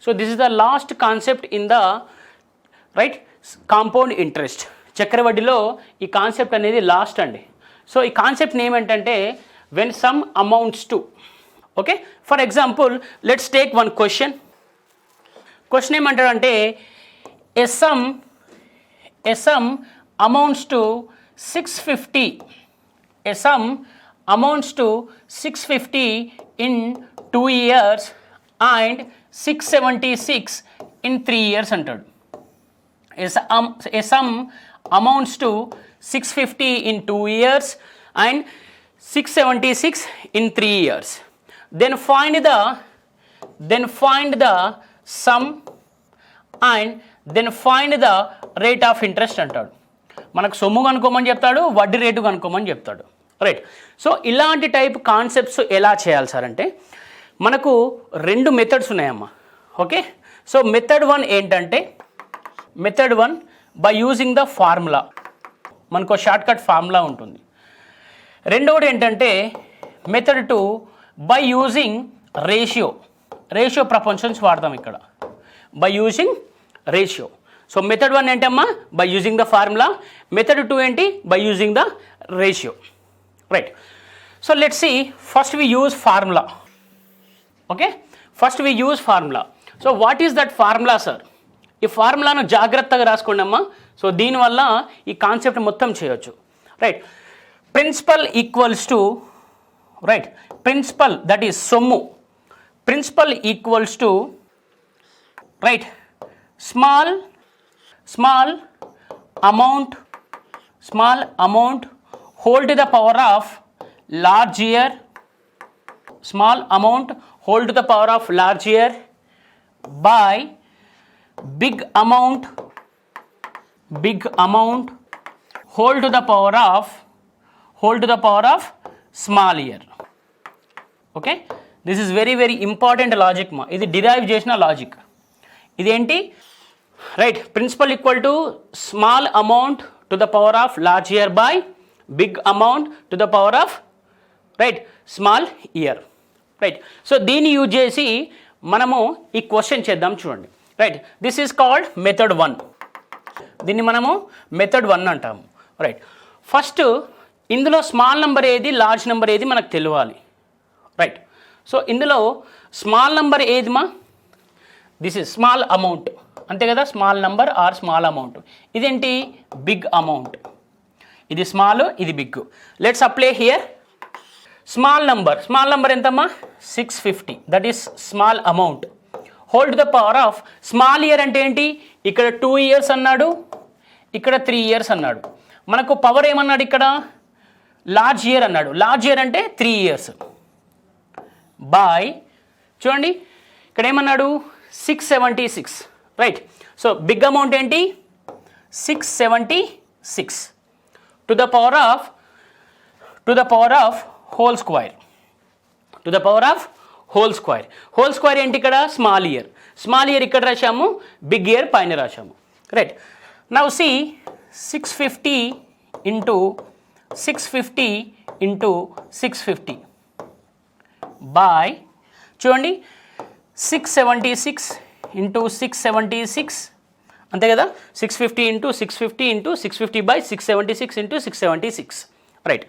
So this is the last concept in the right compound interest. చక్రవడ్డీలో ఈ concept అనేది last అండి. So ఈ కాన్సెప్ట్ ఏమంటే when sum amounts to, okay, for example let's take one question ఏమంటాడంటే a sum amounts to 650, a sum amounts to 650 in 2 years and 676 in 3 years అంటాడు. A sum amounts to 650 in 2 years and 676 in 3 years. Then find the sum and then find the rate of interest అంటాడు. మనకు సొమ్ము కనుక్కోమని చెప్తాడు, వడ్డీ rate కనుక్కోమని చెప్తాడు, right. So ఇలాంటి type concepts ఎలా చేయాలి సార్ అంటే మనకు 2 మెథడ్స్ ఉన్నాయమ్మా. ఓకే, సో మెథడ్ 1 ఏంటంటే method 1 by using the formula, మనకు షార్ట్ కట్ ఫార్ములా ఉంటుంది. రెండవది ఏంటంటే method 2 by using ratio proportions వాడతాం ఇక్కడ, by using ratio. So method 1 ఏంటమ్మా by using the formula, method 2 ఏంటి by using the ratio, right. So let's see first we use formula. Okay, first we use formula. So what is that formula sir? ఈ ఫార్ములాను జాగ్రత్తగా రాసుకోండి అమ్మా. So దీనివల్ల ఈ concept మొత్తం చేయొచ్చు, right. Principal equals to, right, principal that is సొమ్ము, principal equals to, right, small amount whole to the power of larger, small amount whole to the power of larger by big amount whole to the power of smaller. Okay, this is very very important logic ma, ఇది derive చేసిన logic. ఇదేంటి, right, principal equal to small amount to the power of larger by big amount to the power of, right, small year, right. So దీన్ని use చేసి మనము ఈ question చేద్దాం చూడండి, right. This is called method 1, దీన్ని మనము method 1 అంటాము, right. First ఇందులో స్మాల్ నెంబర్ ఏది లార్జ్ నెంబర్ ఏది మనకు తెలియాలి, రైట్. సో ఇందులో స్మాల్ నెంబర్ ఏది మా, దిస్ ఇస్ స్మాల్ అమౌంట్ అంతే కదా, small number or small amount. ఇదేంటి బిగ్ అమౌంట్, ఇది స్మాల్ ఇది big. Let's apply here small number ఎంతమ్మా 650, that is small amount. Whole to the power of small year అంటే ఏంటి, ఇక్కడ 2 years అన్నాడు, ఇక్కడ 3 years అన్నాడు. మనకు పవర్ ఏమన్నాడు ఇక్కడ లార్జ్ ఇయర్ అన్నాడు, లార్జ్ ఇయర్ అంటే 3 years బై, చూడండి ఇక్కడ ఏమన్నాడు 676, రైట్. సో బిగ్ అమౌంట్ ఏంటి 676 to the power of whole square, whole square ఏంటి ఇక్కడ స్మాల్ ఇయర్ ఇక్కడ రాశాము, బిగ్ ఇయర్ పైన రాశాము, right. Now see 650 into 650 by, చూడండి 676 ఇంటూ 676 అంతే కదా, 650 into 650 by 676 into 676, right.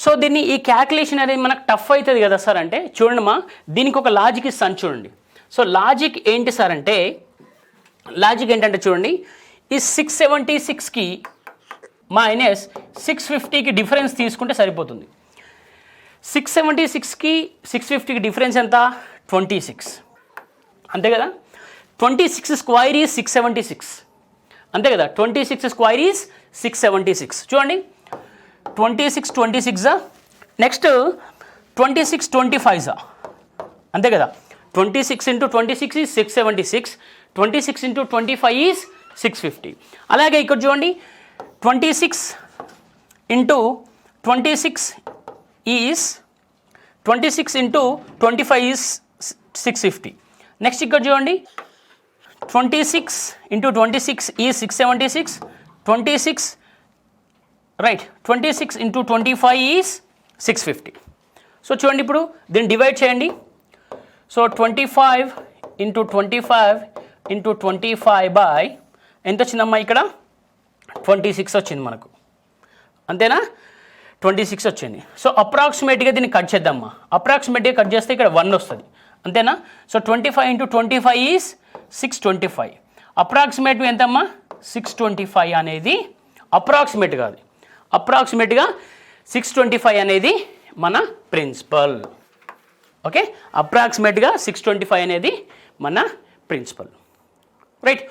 So దీన్ని ఈ క్యాల్కులేషన్ అనేది మనకు టఫ్ అవుతుంది కదా సార్ అంటే, చూడండి మా దీనికి ఒక లాజిక్ ఇస్తాను చూడండి. సో లాజిక్ ఏంటి సార్ అంటే, లాజిక్ ఏంటంటే చూడండి, ఈ 676కి మైనస్ 650కి డిఫరెన్స్ తీసుకుంటే సరిపోతుంది. 676కి 650కి డిఫరెన్స్ ఎంత 26 అంతే కదా, 26 స్క్వేర్ ఈజ్ 676 అంతే కదా, 26 స్క్వేర్ ఈజ్ 676. చూడండి 26 నెక్స్ట్ 26 25 అంతే కదా, 26 ఇంటూ 26 ఈజ్ 676, 26 ఇంటూ 25 ఈజ్ 650. అలాగే ఇక్కడ చూడండి 26 into 26 is 26 into 25 is 650. Next ఇక్కడ చూడండి 26 into 26 is 676, 26 right, 26 into 25 is 650. So చూడండి ఇప్పుడు దీన్ని డివైడ్ చేయండి. సో 25 ఇంటూ 25 బై ఎంత వచ్చిందమ్మా ఇక్కడ 26 వచ్చింది మనకు, అంతేనా? 26 వచ్చింది. సో అప్రాక్సిమేట్గా దీన్ని కట్ చేద్దామా, అప్రాక్సిమేట్గా కట్ చేస్తే ఇక్కడ 1 వస్తుంది, అంతేనా? So 25 into 25 is 625. అప్రాక్సిమేట్గా ఎంతమ్మా 625 అనేది అప్రాక్సిమేట్ కాదు, అప్రాక్సిమేట్గా 625 అనేది మన ప్రిన్సిపల్. ఓకే, అప్రాక్సిమేట్గా 625 అనేది మన principal, right?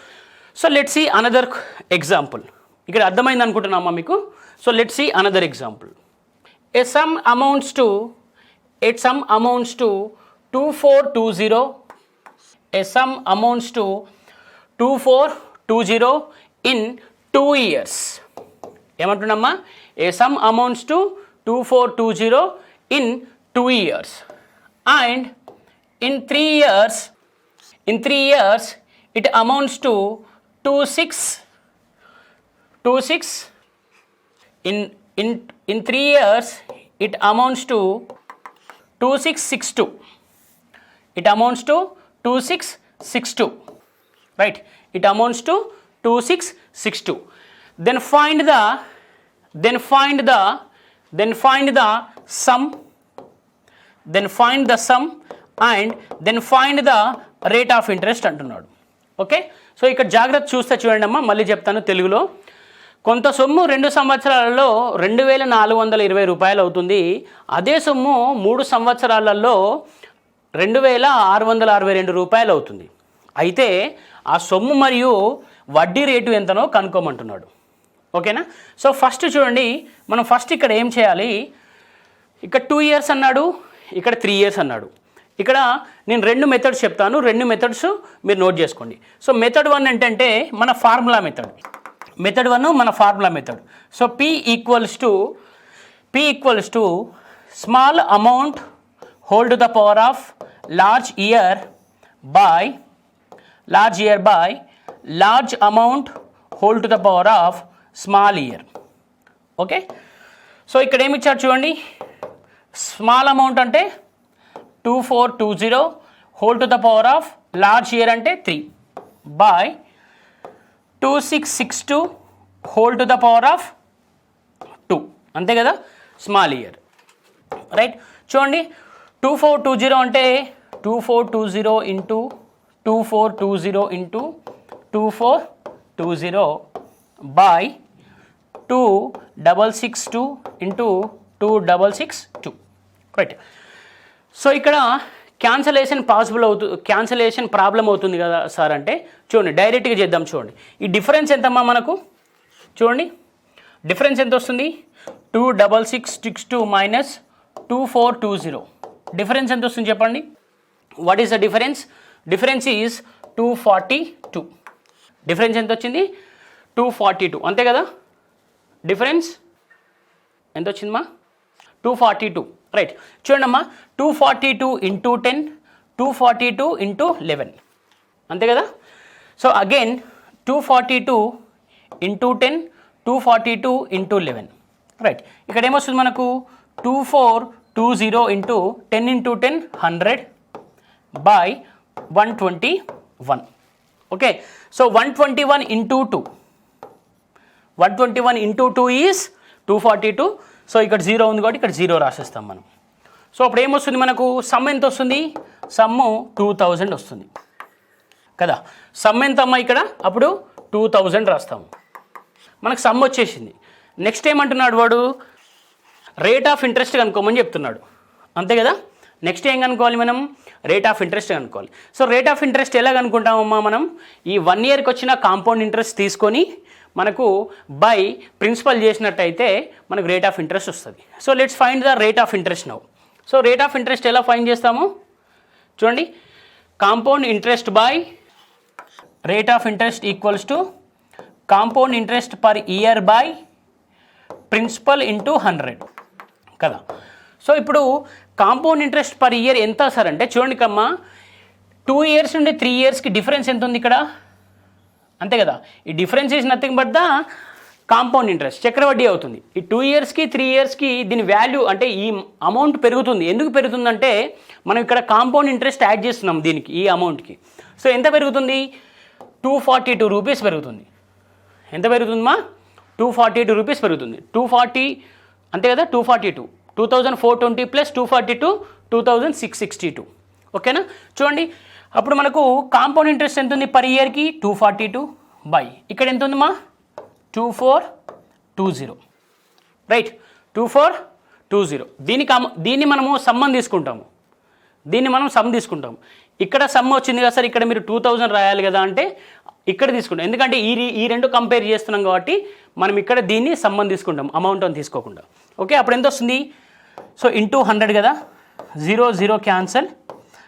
So let's see another example. ఇక్కడ అర్థమైంది అనుకుంటున్నామా మీకు? So let's see another example. A sum amounts to 2420. A sum amounts to 2420 in 2 years. ఏమంటున్నామా? A sum amounts to 2420 in 2 years, and in 3 years it amounts to 26. In 3 years it amounts to 2662. It amounts to 2662, right? It amounts to 2662. Then find the sum. Then find the sum and then find the rate of interest అంటున్నాడు. Okay, so ఇక్కడ జాగ్రత్త చూస్తే చూడండి అమ్మా, మళ్ళీ చెప్తాను తెలుగులో. కొంత సొమ్ము 2 సంవత్సరాలలో 2420 రూపాయలు అవుతుంది. అదే సొమ్ము 3 సంవత్సరాలలో 2662 రూపాయలు అవుతుంది. అయితే ఆ సొమ్ము మరియు వడ్డీ రేటు ఎంతనో కనుక్కోమంటున్నాడు. ఓకేనా? సో ఫస్ట్ చూడండి, మనం ఫస్ట్ ఇక్కడ ఏం చేయాలి, ఇక్కడ 2 years అన్నాడు, ఇక్కడ 3 years అన్నాడు. ఇక్కడ నేను 2 మెథడ్స్ చెప్తాను, 2 మెథడ్స్ మీరు నోట్ చేసుకోండి. సో మెథడ్ 1 ఏంటంటే మన ఫార్ములా మెథడ్. మెథడ్ 1 మన formula method. So P equals to small amount whole to the power of large year by large amount whole to the power of small year. Okay, so ఇక్కడ ఏమి ఇచ్చారు చూడండి, small amount అంటే 2420 whole to the power of large year అంటే 3 by 2662 whole to the power of 2, అంతే కదా, small year, right? చూడండి 2420 అంటే 2420 into 2420 by 2662 into 2662, right? So ఇక్కడ క్యాన్సలేషన్ ప్రాబ్లం అవుతుంది కదా సార్ అంటే, చూడండి డైరెక్ట్గా చేద్దాం. చూడండి ఈ డిఫరెన్స్ ఎంతమ్మా మనకు, చూడండి డిఫరెన్స్ ఎంత వస్తుంది, 26662 మైనస్ 2420, డిఫరెన్స్ ఎంత వస్తుంది చెప్పండి? What is the difference? Difference is 242. Difference ఎంత వచ్చింది? 242, అంతే కదా? డిఫరెన్స్ ఎంత వచ్చిందమ్మా? 242, రైట్? చూడండి అమ్మా, 242 ఇంటూ 10, 242 ఇంటూ 11, అంతే కదా? So again 242 into 10, 242 into 11, right? ఇక్కడ ఏమొస్తుంది మనకు 2420 into 10 into 10 100 by 121. Okay, so 121 into 2, 121 into 2 is 242. So ఇక్కడ 0 ఉంది కాబట్టి ఇక్కడ 0 రాసేస్తాం మనం. సో అప్పుడు ఏమొస్తుంది మనకు, సమ్ ఎంత వస్తుంది? సమ్ము 2000 వస్తుంది కదా. సమ్ ఎంత అమ్మా ఇక్కడ? అప్పుడు 2000 రాస్తాము, మనకు సమ్ వచ్చేసింది. నెక్స్ట్ ఏమంటున్నాడు వాడు? రేట్ ఆఫ్ ఇంట్రెస్ట్ కనుక్కోమని చెప్తున్నాడు, అంతే కదా? నెక్స్ట్ ఏం కనుక్కోవాలి మనం? రేట్ ఆఫ్ ఇంట్రెస్ట్ కనుక్కోవాలి. సో రేట్ ఆఫ్ ఇంట్రెస్ట్ ఎలా కనుక్కుంటామమ్మా మనం? ఈ 1 yearకి వచ్చిన కాంపౌండ్ ఇంట్రెస్ట్ తీసుకొని మనకు బై ప్రిన్సిపల్ చేసినట్టయితే మనకు రేట్ ఆఫ్ ఇంట్రెస్ట్ వస్తుంది. So let's find the rate of interest now. So rate of interest ఎలా ఫైండ్ చేస్తాము చూడండి, compound interest by rate of interest equals to compound interest per year by principal into 100 కదా. So ఇప్పుడు compound interest per year ఎంత sir అంటే, చూడండి కమ్మా 2 years నుండి 3 yearsకి difference ఎంత ఉంది ఇక్కడ, అంతే కదా? ఈ difference is nothing but the compound interest చక్రవడ్డీ అవుతుంది. ఈ 2 ఇయర్స్కి 3 ఇయర్స్కి దీని వాల్యూ అంటే ఈ అమౌంట్ పెరుగుతుంది. ఎందుకు పెరుగుతుందంటే మనం ఇక్కడ కాంపౌండ్ ఇంట్రెస్ట్ యాడ్ చేస్తున్నాం దీనికి, ఈ అమౌంట్కి. సో ఎంత పెరుగుతుంది? 242 రూపీస్ పెరుగుతుంది. ఎంత పెరుగుతుందమ్మా? 242 రూపీస్ పెరుగుతుంది. 240 అంతే కదా, 242 2420 ప్లస్ 242 2662. ఓకేనా? చూడండి, అప్పుడు మనకు కాంపౌండ్ ఇంట్రెస్ట్ ఎంత ఉంది పర్ ఇయర్కి? 242 బై ఇక్కడ ఎంత ఉందమ్మా? 2420. రైట్, 2420. దీన్ని మనము సమ్మని తీసుకుంటాము. ఇక్కడ సమ్ వచ్చింది కదా సార్, ఇక్కడ మీరు 2000 రాయాలి కదా అంటే ఇక్కడ తీసుకుంటాం. ఎందుకంటే ఈ రెండు కంపేర్ చేస్తున్నాం కాబట్టి మనం ఇక్కడ దీన్ని సమ్మని తీసుకుంటాం, అమౌంట్ అని తీసుకోకుండా. ఓకే, అప్పుడు ఎంత వస్తుంది? సో ఇంటూ 100 కదా, 0 0 క్యాన్సల్.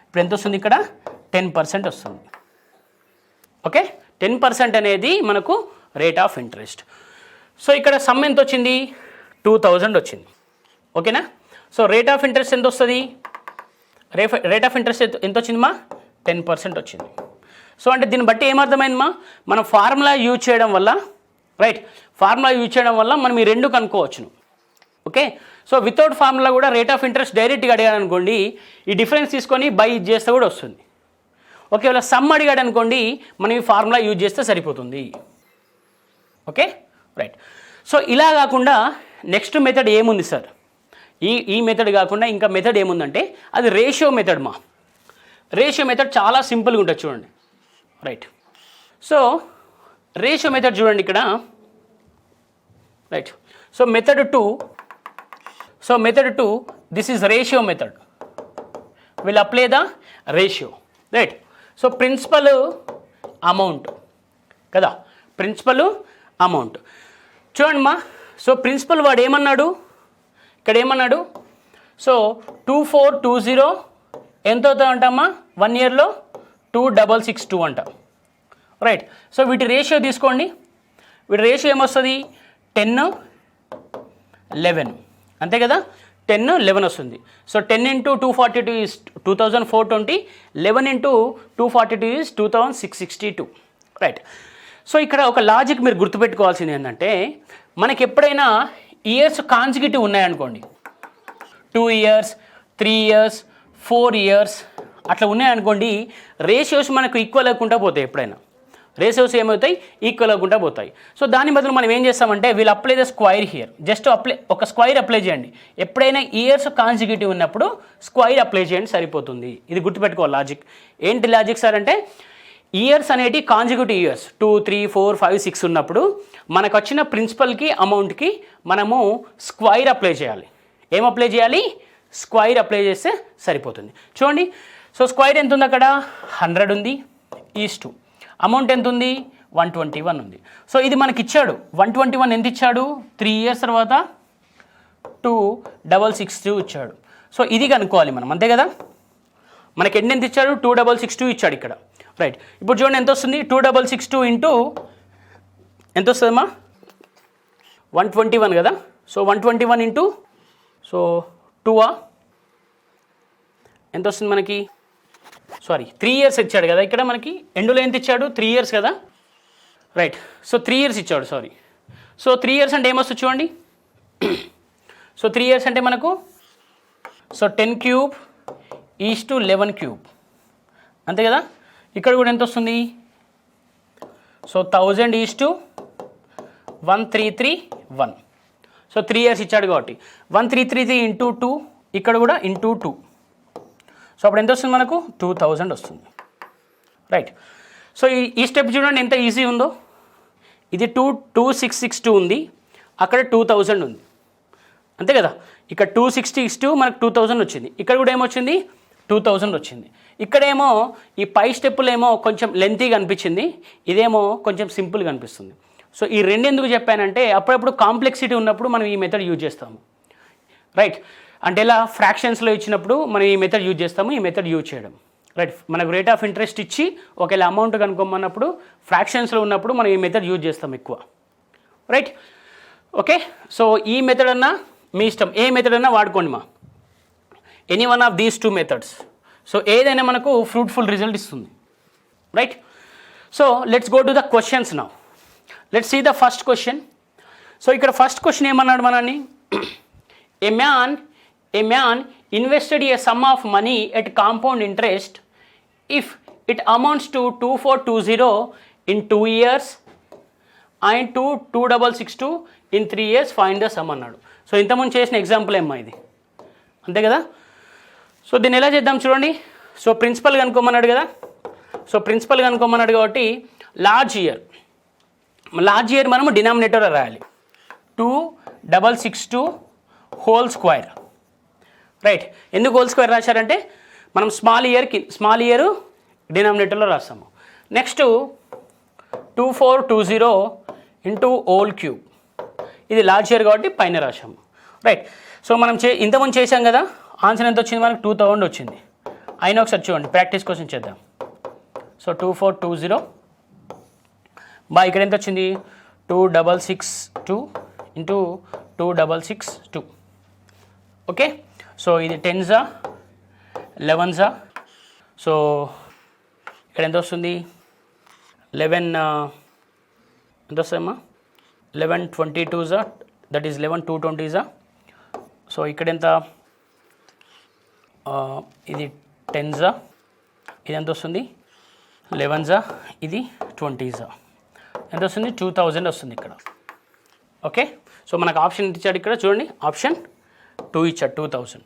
ఇప్పుడు ఎంత వస్తుంది? ఇక్కడ 10% వస్తుంది. ఓకే, 10% అనేది మనకు రేట్ ఆఫ్ ఇంట్రెస్ట్. సో ఇక్కడ సమ్ ఎంత వచ్చింది? 2000 వచ్చింది. ఓకేనా? సో రేట్ ఆఫ్ ఇంట్రెస్ట్ ఎంత వస్తుంది? రేట్ ఆఫ్ ఇంట్రెస్ట్ ఎంత వచ్చిందమ్మా? 10% వచ్చింది. సో అంటే దీన్ని బట్టి ఏమర్థమైందమ్మా? మనం ఫార్ములా యూజ్ చేయడం వల్ల, రైట్, ఫార్ములా యూజ్ చేయడం వల్ల మనం ఈ రెండు కనుక్కోవచ్చును. ఓకే, సో వితౌట్ ఫార్ములా కూడా రేట్ ఆఫ్ ఇంట్రెస్ట్ డైరెక్ట్గా అడిగాడు అనుకోండి, ఈ డిఫరెన్స్ తీసుకొని బై చేస్తే కూడా వస్తుంది. ఒకవేళ సమ్ అడిగాడు అనుకోండి, మనం ఈ ఫార్ములా యూజ్ చేస్తే సరిపోతుంది. Okay, right. సో ఇలా కాకుండా నెక్స్ట్ మెథడ్ ఏముంది సార్? ఈ మెథడ్ కాకుండా ఇంకా మెథడ్ ఏముందంటే అది రేషియో మెథడ్ మా. రేషియో మెథడ్ చాలా సింపుల్గా ఉంటుంది చూడండి. రైట్, సో రేషియో మెథడ్ చూడండి ఇక్కడ. Right, so method 2, this is ratio method. Will apply the ratio. Right, so principal amount కదా, ప్రిన్సిపల్ అమౌంట్ చూడండి మా. సో ప్రిన్సిపల్ వాడు ఏమన్నాడు ఇక్కడ? ఏమన్నాడు? సో 2420 ఎంత అవుతుంది అంటమ్మా 1 ఇయర్లో? 2662 అంట. రైట్, సో వీటి రేషియో తీసుకోండి. వీటి రేషియో ఏమొస్తుంది? 10:11 అంతే కదా, 10:11 వస్తుంది. So 10 × 242 is 2420, 11 × 242 is 2662. Right, so ఇక్కడ ఒక లాజిక్ మీరు గుర్తుపెట్టుకోవాల్సింది ఏంటంటే, మనకి ఎప్పుడైనా ఇయర్స్ కాన్సిక్యూటివ్ ఉన్నాయనుకోండి, 2 ఇయర్స్ 3 ఇయర్స్ 4 ఇయర్స్ అట్లా ఉన్నాయనుకోండి, రేషియోస్ మనకు ఈక్వల్ అవ్వకుండా పోతాయి. ఎప్పుడైనా రేషియోస్ ఏమవుతాయి? ఈక్వల్ అవ్వకుండా పోతాయి. సో దాని బదులు మనం ఏం చేస్తామంటే, we'll apply the square here. Just ఒక స్క్వైర్ అప్లై చేయండి. ఎప్పుడైనా ఇయర్స్ కాన్సిక్యూటివ్ ఉన్నప్పుడు స్క్వైర్ అప్లై చేయండి, సరిపోతుంది. ఇది గుర్తుపెట్టుకోవాలి లాజిక్. ఏంటి లాజిక్ సార్ అంటే, ఇయర్స్ అనేటి కాన్సిక్యూటివ్ ఇయర్స్ 2 3 4 5 6 ఉన్నప్పుడు మనకు వచ్చిన ప్రిన్సిపల్కి అమౌంట్కి మనము స్క్వైర్ అప్లై చేయాలి. ఏం అప్లై చేయాలి? స్క్వైర్ అప్లై చేస్తే సరిపోతుంది. చూడండి, సో స్క్వైర్ ఎంత ఉంది అక్కడ? 100 ఉంది. ఈస్టు అమౌంట్ ఎంత ఉంది? 121 ఉంది. సో ఇది మనకి ఇచ్చాడు 121. ఎంత ఇచ్చాడు? 3 ఇయర్స్ తర్వాత 2662 ఇచ్చాడు. సో ఇది కనుక్కోవాలి మనం, అంతే కదా. మనకి ఎంత ఇచ్చాడు? 2662 ఇచ్చాడు ఇక్కడ. రైట్, ఇప్పుడు చూడండి ఎంత వస్తుంది? 2662 ఇంటూ ఎంత వస్తుందమ్మా? 121 కదా. సో 121 ఇంటూ, సో 2 ఎంత వస్తుంది మనకి? సారీ, 3 ఇయర్స్ ఇచ్చాడు కదా ఇక్కడ మనకి. ఎండులో ఎంత ఇచ్చాడు? 3 ఇయర్స్ కదా. రైట్, సో 3 ఇయర్స్ ఇచ్చాడు, సారీ. సో 3 ఇయర్స్ అంటే ఏమొస్తుంది చూడండి. సో 3 ఇయర్స్ అంటే మనకు, సో 10³ ఈజ్ టు 11³ అంతే కదా. ఇక్కడ కూడా ఎంత వస్తుంది? So 1000 is to 1331. So 3 years ఇచ్చాడు కాబట్టి 1333 ఇంటూ 2, ఇక్కడ కూడా ఇంటూ 2. సో అప్పుడు ఎంత వస్తుంది మనకు? 2000 వస్తుంది. రైట్, సో ఈ స్టెప్ చూడండి ఎంత ఈజీ ఉందో. ఇది 2662 ఉంది, అక్కడ 2000 ఉంది అంతే కదా. ఇక్కడ 262 మనకు 2000 వచ్చింది. ఇక్కడ కూడా ఏమొచ్చింది? 2000 వచ్చింది. ఇక్కడేమో ఈ పై స్టెప్పులు ఏమో కొంచెం లెంతీగా అనిపించింది, ఇదేమో కొంచెం సింపుల్గా అనిపిస్తుంది. సో ఈ రెండు ఎందుకు చెప్పానంటే, అప్పుడప్పుడు కాంప్లెక్సిటీ ఉన్నప్పుడు మనం ఈ మెథడ్ యూజ్ చేస్తాము. రైట్, అంటే ఇలా ఫ్రాక్షన్స్లో ఇచ్చినప్పుడు మనం ఈ మెథడ్ యూజ్ చేస్తాము. ఈ మెథడ్ యూజ్ చేయడం రైట్. మనకు రేట్ ఆఫ్ ఇంట్రెస్ట్ ఇచ్చి ఒకవేళ అమౌంట్ కనుక్కోమన్నప్పుడు ఫ్రాక్షన్స్లో ఉన్నప్పుడు మనం ఈ మెథడ్ యూజ్ చేస్తాం ఎక్కువ. Right, okay. సో ఈ మెథడ్ అన్నా మీ ఇష్టం, ఏ మెథడ్ అన్నా వాడుకోండి మా. Any one of these 2 methods. So ఏదైనా మనకు ఫ్రూట్ఫుల్ రిజల్ట్ ఇస్తుంది. Right, so let's go to the questions now. Let's see the first question. So ఇక్కడ ఫస్ట్ క్వశ్చన్ ఏమన్నాడు మనని, a man invested a sum of money at compound interest if it amounts to 2420 in 2 years and 2662 in 3 years, find the some అన్నాడు. So ఇంతకుముందు చేసిన example ఏమ్మా ఇది, అంతే కదా. సో దీన్ని ఎలా చేద్దాం చూడండి. సో ప్రిన్సిపల్ కనుక్కోమన్నాడు కదా, సో ప్రిన్సిపల్ కనుక్కోమన్నాడు కాబట్టి లార్జ్ ఇయర్ మనము డినామినేటర్లో రాయాలి, 2662 హోల్ స్క్వేర్, రైట్. ఎందుకు హోల్ స్క్వేర్ రాశారంటే మనం స్మాల్ ఇయర్ డినామినేటర్లో రాస్తాము. నెక్స్ట్ 2420 ఇంటూ హోల్ క్యూబ్, ఇది లార్జ్ ఇయర్ కాబట్టి పైన రాసాము, రైట్. సో మనం ఇంతకుముందు చేసాం కదా, ఆన్సర్ ఎంత వచ్చింది మనకు 2000 వచ్చింది. అయినా ఒకసారి చూడండి, ప్రాక్టీస్ కోసం చేద్దాం. సో 2420 ఇక్కడ ఎంత వచ్చింది, 2662 ఇంటూ 2662, ఓకే. సో ఇది 10s 11s, సో ఇక్కడ ఎంత వస్తుంది 11 ఎంత వస్తుందమ్మా 11 22s, that is 11 220s. So ఇక్కడ ఎంత, ఇది 10s, ఇది ఎంత వస్తుంది 11s, ఇది 20s, ఎంత వస్తుంది 2000 వస్తుంది ఇక్కడ, ఓకే. సో మనకు ఆప్షన్ ఎంత ఇచ్చాడు ఇక్కడ చూడండి, ఆప్షన్ 2 ఇచ్చాడు 2000.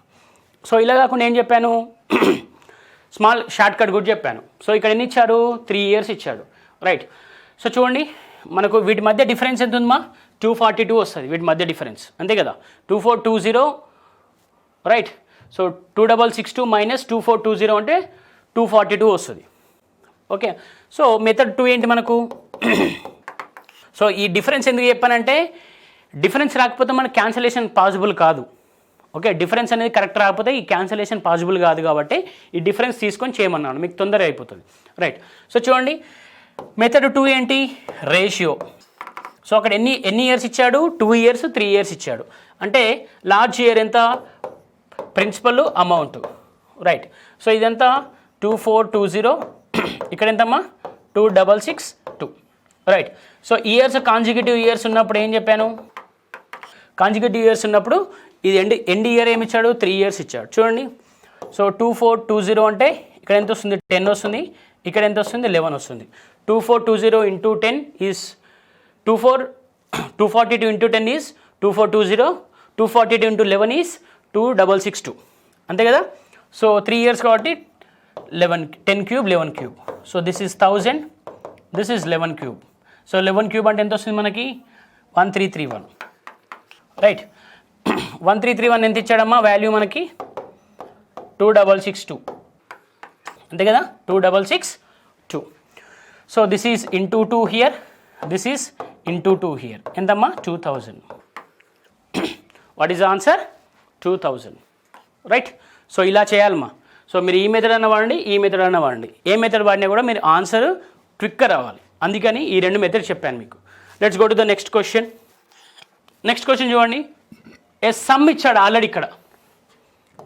సో ఇలా కాకుండా ఏం చెప్పాను, స్మాల్ షార్ట్ కట్ కూడా చెప్పాను. సో ఇక్కడ ఎన్ని ఇచ్చారు, 3 years ఇచ్చాడు, రైట్. సో చూడండి మనకు వీటి మధ్య డిఫరెన్స్ ఎంత ఉందమ్మా, 242 వస్తుంది వీటి మధ్య డిఫరెన్స్, అంతే కదా. 2420, రైట్. సో 2662 మైనస్ 2420 అంటే 242 వస్తుంది, ఓకే. సో మెథడ్ 2 ఏంటి మనకు, సో ఈ డిఫరెన్స్ ఎందుకు చెప్పానంటే డిఫరెన్స్ రాకపోతే మనకు క్యాన్సలేషన్ పాసిబుల్ కాదు, ఓకే. డిఫరెన్స్ అనేది కరెక్ట్ రాకపోతే ఈ క్యాన్సలేషన్ పాసిబుల్ కాదు కాబట్టి ఈ డిఫరెన్స్ తీసుకొని చేయమన్నాను, మీకు తొందరగా అయిపోతుంది, రైట్. సో చూడండి మెథడ్ 2 ఏంటి, రేషియో. సో అక్కడ ఎన్ని ఇయర్స్ ఇచ్చాడు, 2 years 3 years ఇచ్చాడు, అంటే లార్జ్ ఇయర్ ఎంత, ప్రిన్సిపల్ అమౌంట్, రైట్. సో ఇదంతా 2420, ఇక్కడ ఎంతమ్మా 2662, right. So years consecutive years ఉన్నప్పుడు ఏం చెప్పాను, కాంజిక్యూటివ్ ఇయర్స్ ఉన్నప్పుడు ఇది ఎండ్ ఇయర్ ఏమి ఇచ్చాడు, 3 years ఇచ్చాడు చూడండి. సో 2420 అంటే ఇక్కడ ఎంత వస్తుంది 10 వస్తుంది, ఇక్కడ ఎంత వస్తుంది 11 వస్తుంది. 2420 into 10 is 242 into 10 is 2420, 242 into 11 is 2662, అంతే కదా. సో 3 years కాబట్టి 10 cube 11 cube. So this is 1000, this is 11 cube. So 11 cube అంటే ఎంత వస్తుంది మనకి 1331, రైట్. 1331 ఎంత ఇచ్చాడమ్మా వాల్యూ మనకి 2662, అంతే కదా 2662. So this is into 2 here, this is into 2 here, ఎంతమ్మా 2000. What is answer 2000, right. So ఇలా చేయాలమ్మా. సో మీరు ఈ మెథడ్ అన్న వాడండి, ఈ మెథడ్ అన్న వాడండి, ఏ మెథడ్ వాడినా కూడా మీరు ఆన్సర్ క్విక్గా రావాలి, అందుకని ఈ 2 మెథడ్స్ చెప్పాను మీకు. Let's go to the next question. Next question చూడండి, ఏ సమ్ ఇచ్చాడు ఆల్రెడీ ఇక్కడ,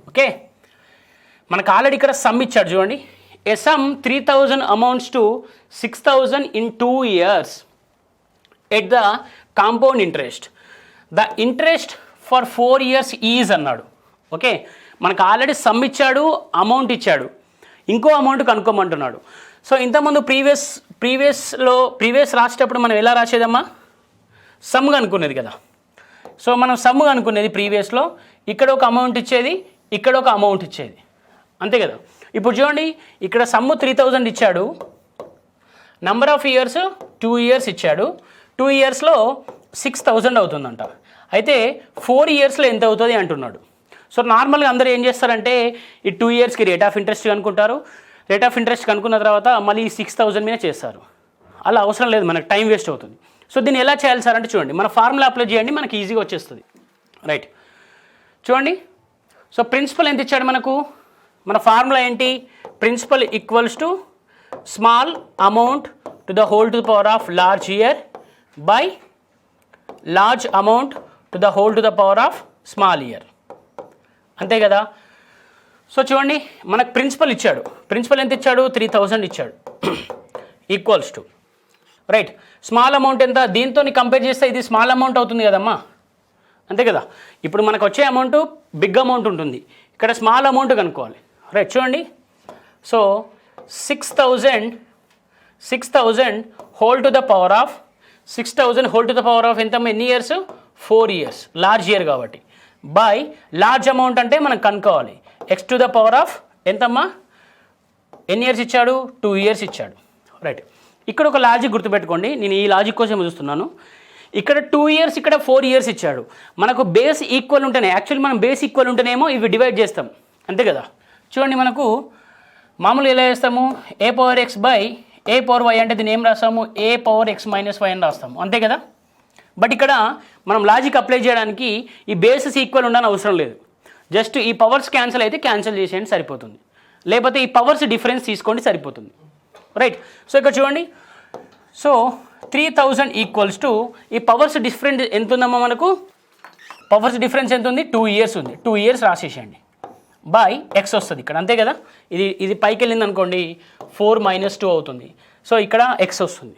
ఓకే. మనకు ఆల్రెడీ ఇక్కడ సమ్ ఇచ్చాడు చూడండి. A sum 3000 amounts to 6000 in 2 years at the compound interest. The interest for 4 years is అన్నాడు, ఓకే. మనకు ఆల్రెడీ సమ్ ఇచ్చాడు, అమౌంట్ ఇచ్చాడు, ఇంకో అమౌంట్ కనుక్కోమంటున్నాడు. సో ఇంతకుముందు ప్రీవియస్ రాసేటప్పుడు మనం ఎలా రాసేదమ్మా, సమ్ కనుక్కునేది కదా. సో మనం సమ్ కనుక్కునేది ప్రీవియస్లో, ఇక్కడ ఒక అమౌంట్ ఇచ్చేది, ఇక్కడ ఒక అమౌంట్ ఇచ్చేది, అంతే కదా. ఇప్పుడు చూడండి ఇక్కడ సమ్ 3000 ఇచ్చాడు, నెంబర్ ఆఫ్ ఇయర్స్ 2 years ఇచ్చాడు, 2 yearsలో 6000 అవుతుందంట. అయితే 4 yearsలో ఎంత అవుతుంది అంటున్నాడు. సో నార్మల్గా అందరూ ఏం చేస్తారంటే ఈ 2 yearsకి రేట్ ఆఫ్ ఇంట్రెస్ట్ కనుక్కుంటారు, రేట్ ఆఫ్ ఇంట్రెస్ట్ కనుక్కున్న తర్వాత మళ్ళీ 6000 మీద చేస్తారు. అలా అవసరం లేదు, మనకు టైం వేస్ట్ అవుతుంది. సో దీన్ని ఎలా చేయాలి సార్ అంటే చూడండి, మన ఫార్ములా అప్లై చేయండి, మనకి ఈజీగా వచ్చేస్తుంది, రైట్. చూడండి, సో ప్రిన్సిపల్ ఎంత ఇచ్చాడు మనకు, మన ఫార్ములా ఏంటి, principal equals to small amount to the whole to the power of large year by large amount to the whole to the power of small year, అంతే కదా. సో చూడండి మనకు ప్రిన్సిపల్ ఇచ్చాడు, ప్రిన్సిపల్ ఎంత ఇచ్చాడు 3000 ఇచ్చాడు, equals to right. Small amount ఎంత, దీంతో కంపేర్ చేస్తే ఇది స్మాల్ అమౌంట్ అవుతుంది కదమ్మా, అంతే కదా. ఇప్పుడు మనకు వచ్చే అమౌంట్ బిగ్ అమౌంట్ ఉంటుంది, ఇక్కడ స్మాల్ అమౌంట్ కనుక్కోవాలి. రైట్, చూడండి. So 6,000 whole to the power of 6,000 whole to the power of ఎంతమ్మా, ఎన్ని ఇయర్స్, 4 ఇయర్స్, లార్జ్ ఇయర్ కాబట్టి. బై లార్జ్ అమౌంట్ అంటే మనం కనుక్కోవాలి, X to the power of ఎంతమ్మా, ఎన్ని ఇయర్స్ ఇచ్చాడు, 2 ఇయర్స్ ఇచ్చాడు. రైట్, ఇక్కడ ఒక లాజిక్ గుర్తుపెట్టుకోండి, నేను ఈ లాజిక్ కోసం చూస్తున్నాను. ఇక్కడ 2 ఇయర్స్, ఇక్కడ 4 ఇయర్స్ ఇచ్చాడు. మనకు బేస్ ఈక్వల్ ఉంటేనే, యాక్చువల్లీ మనం బేస్ ఈక్వల్ ఉంటేనేమో ఇవి డివైడ్ చేస్తాం, అంతే కదా. చూడండి, మనకు మామూలు ఎలా చేస్తాము, a power x by a power y అంటే దీన్ని ఏం రాస్తాము, a power x minus y అని రాస్తాము, అంతే కదా. బట్ ఇక్కడ మనం లాజిక్ అప్లై చేయడానికి ఈ బేసెస్ ఈక్వల్ ఉండని అవసరం లేదు, జస్ట్ ఈ పవర్స్ క్యాన్సిల్ అయితే క్యాన్సిల్ చేసేయండి సరిపోతుంది, లేకపోతే ఈ పవర్స్ డిఫరెన్స్ తీసుకోండి సరిపోతుంది. రైట్, సో ఇక్కడ చూడండి. సో 3,000 ఈక్వల్స్ టు ఈ పవర్స్ డిఫరెంట్ ఎంత ఉందమ్మా, మనకు పవర్స్ డిఫరెన్స్ ఎంత ఉంది, 2 ఇయర్స్ ఉంది. 2 ఇయర్స్ రాసేసేయండి బై ఎక్స్ వస్తుంది ఇక్కడ, అంతే కదా. ఇది పైకి వెళ్ళింది అనుకోండి 4 - 2 అవుతుంది. సో ఇక్కడ ఎక్స్ వస్తుంది.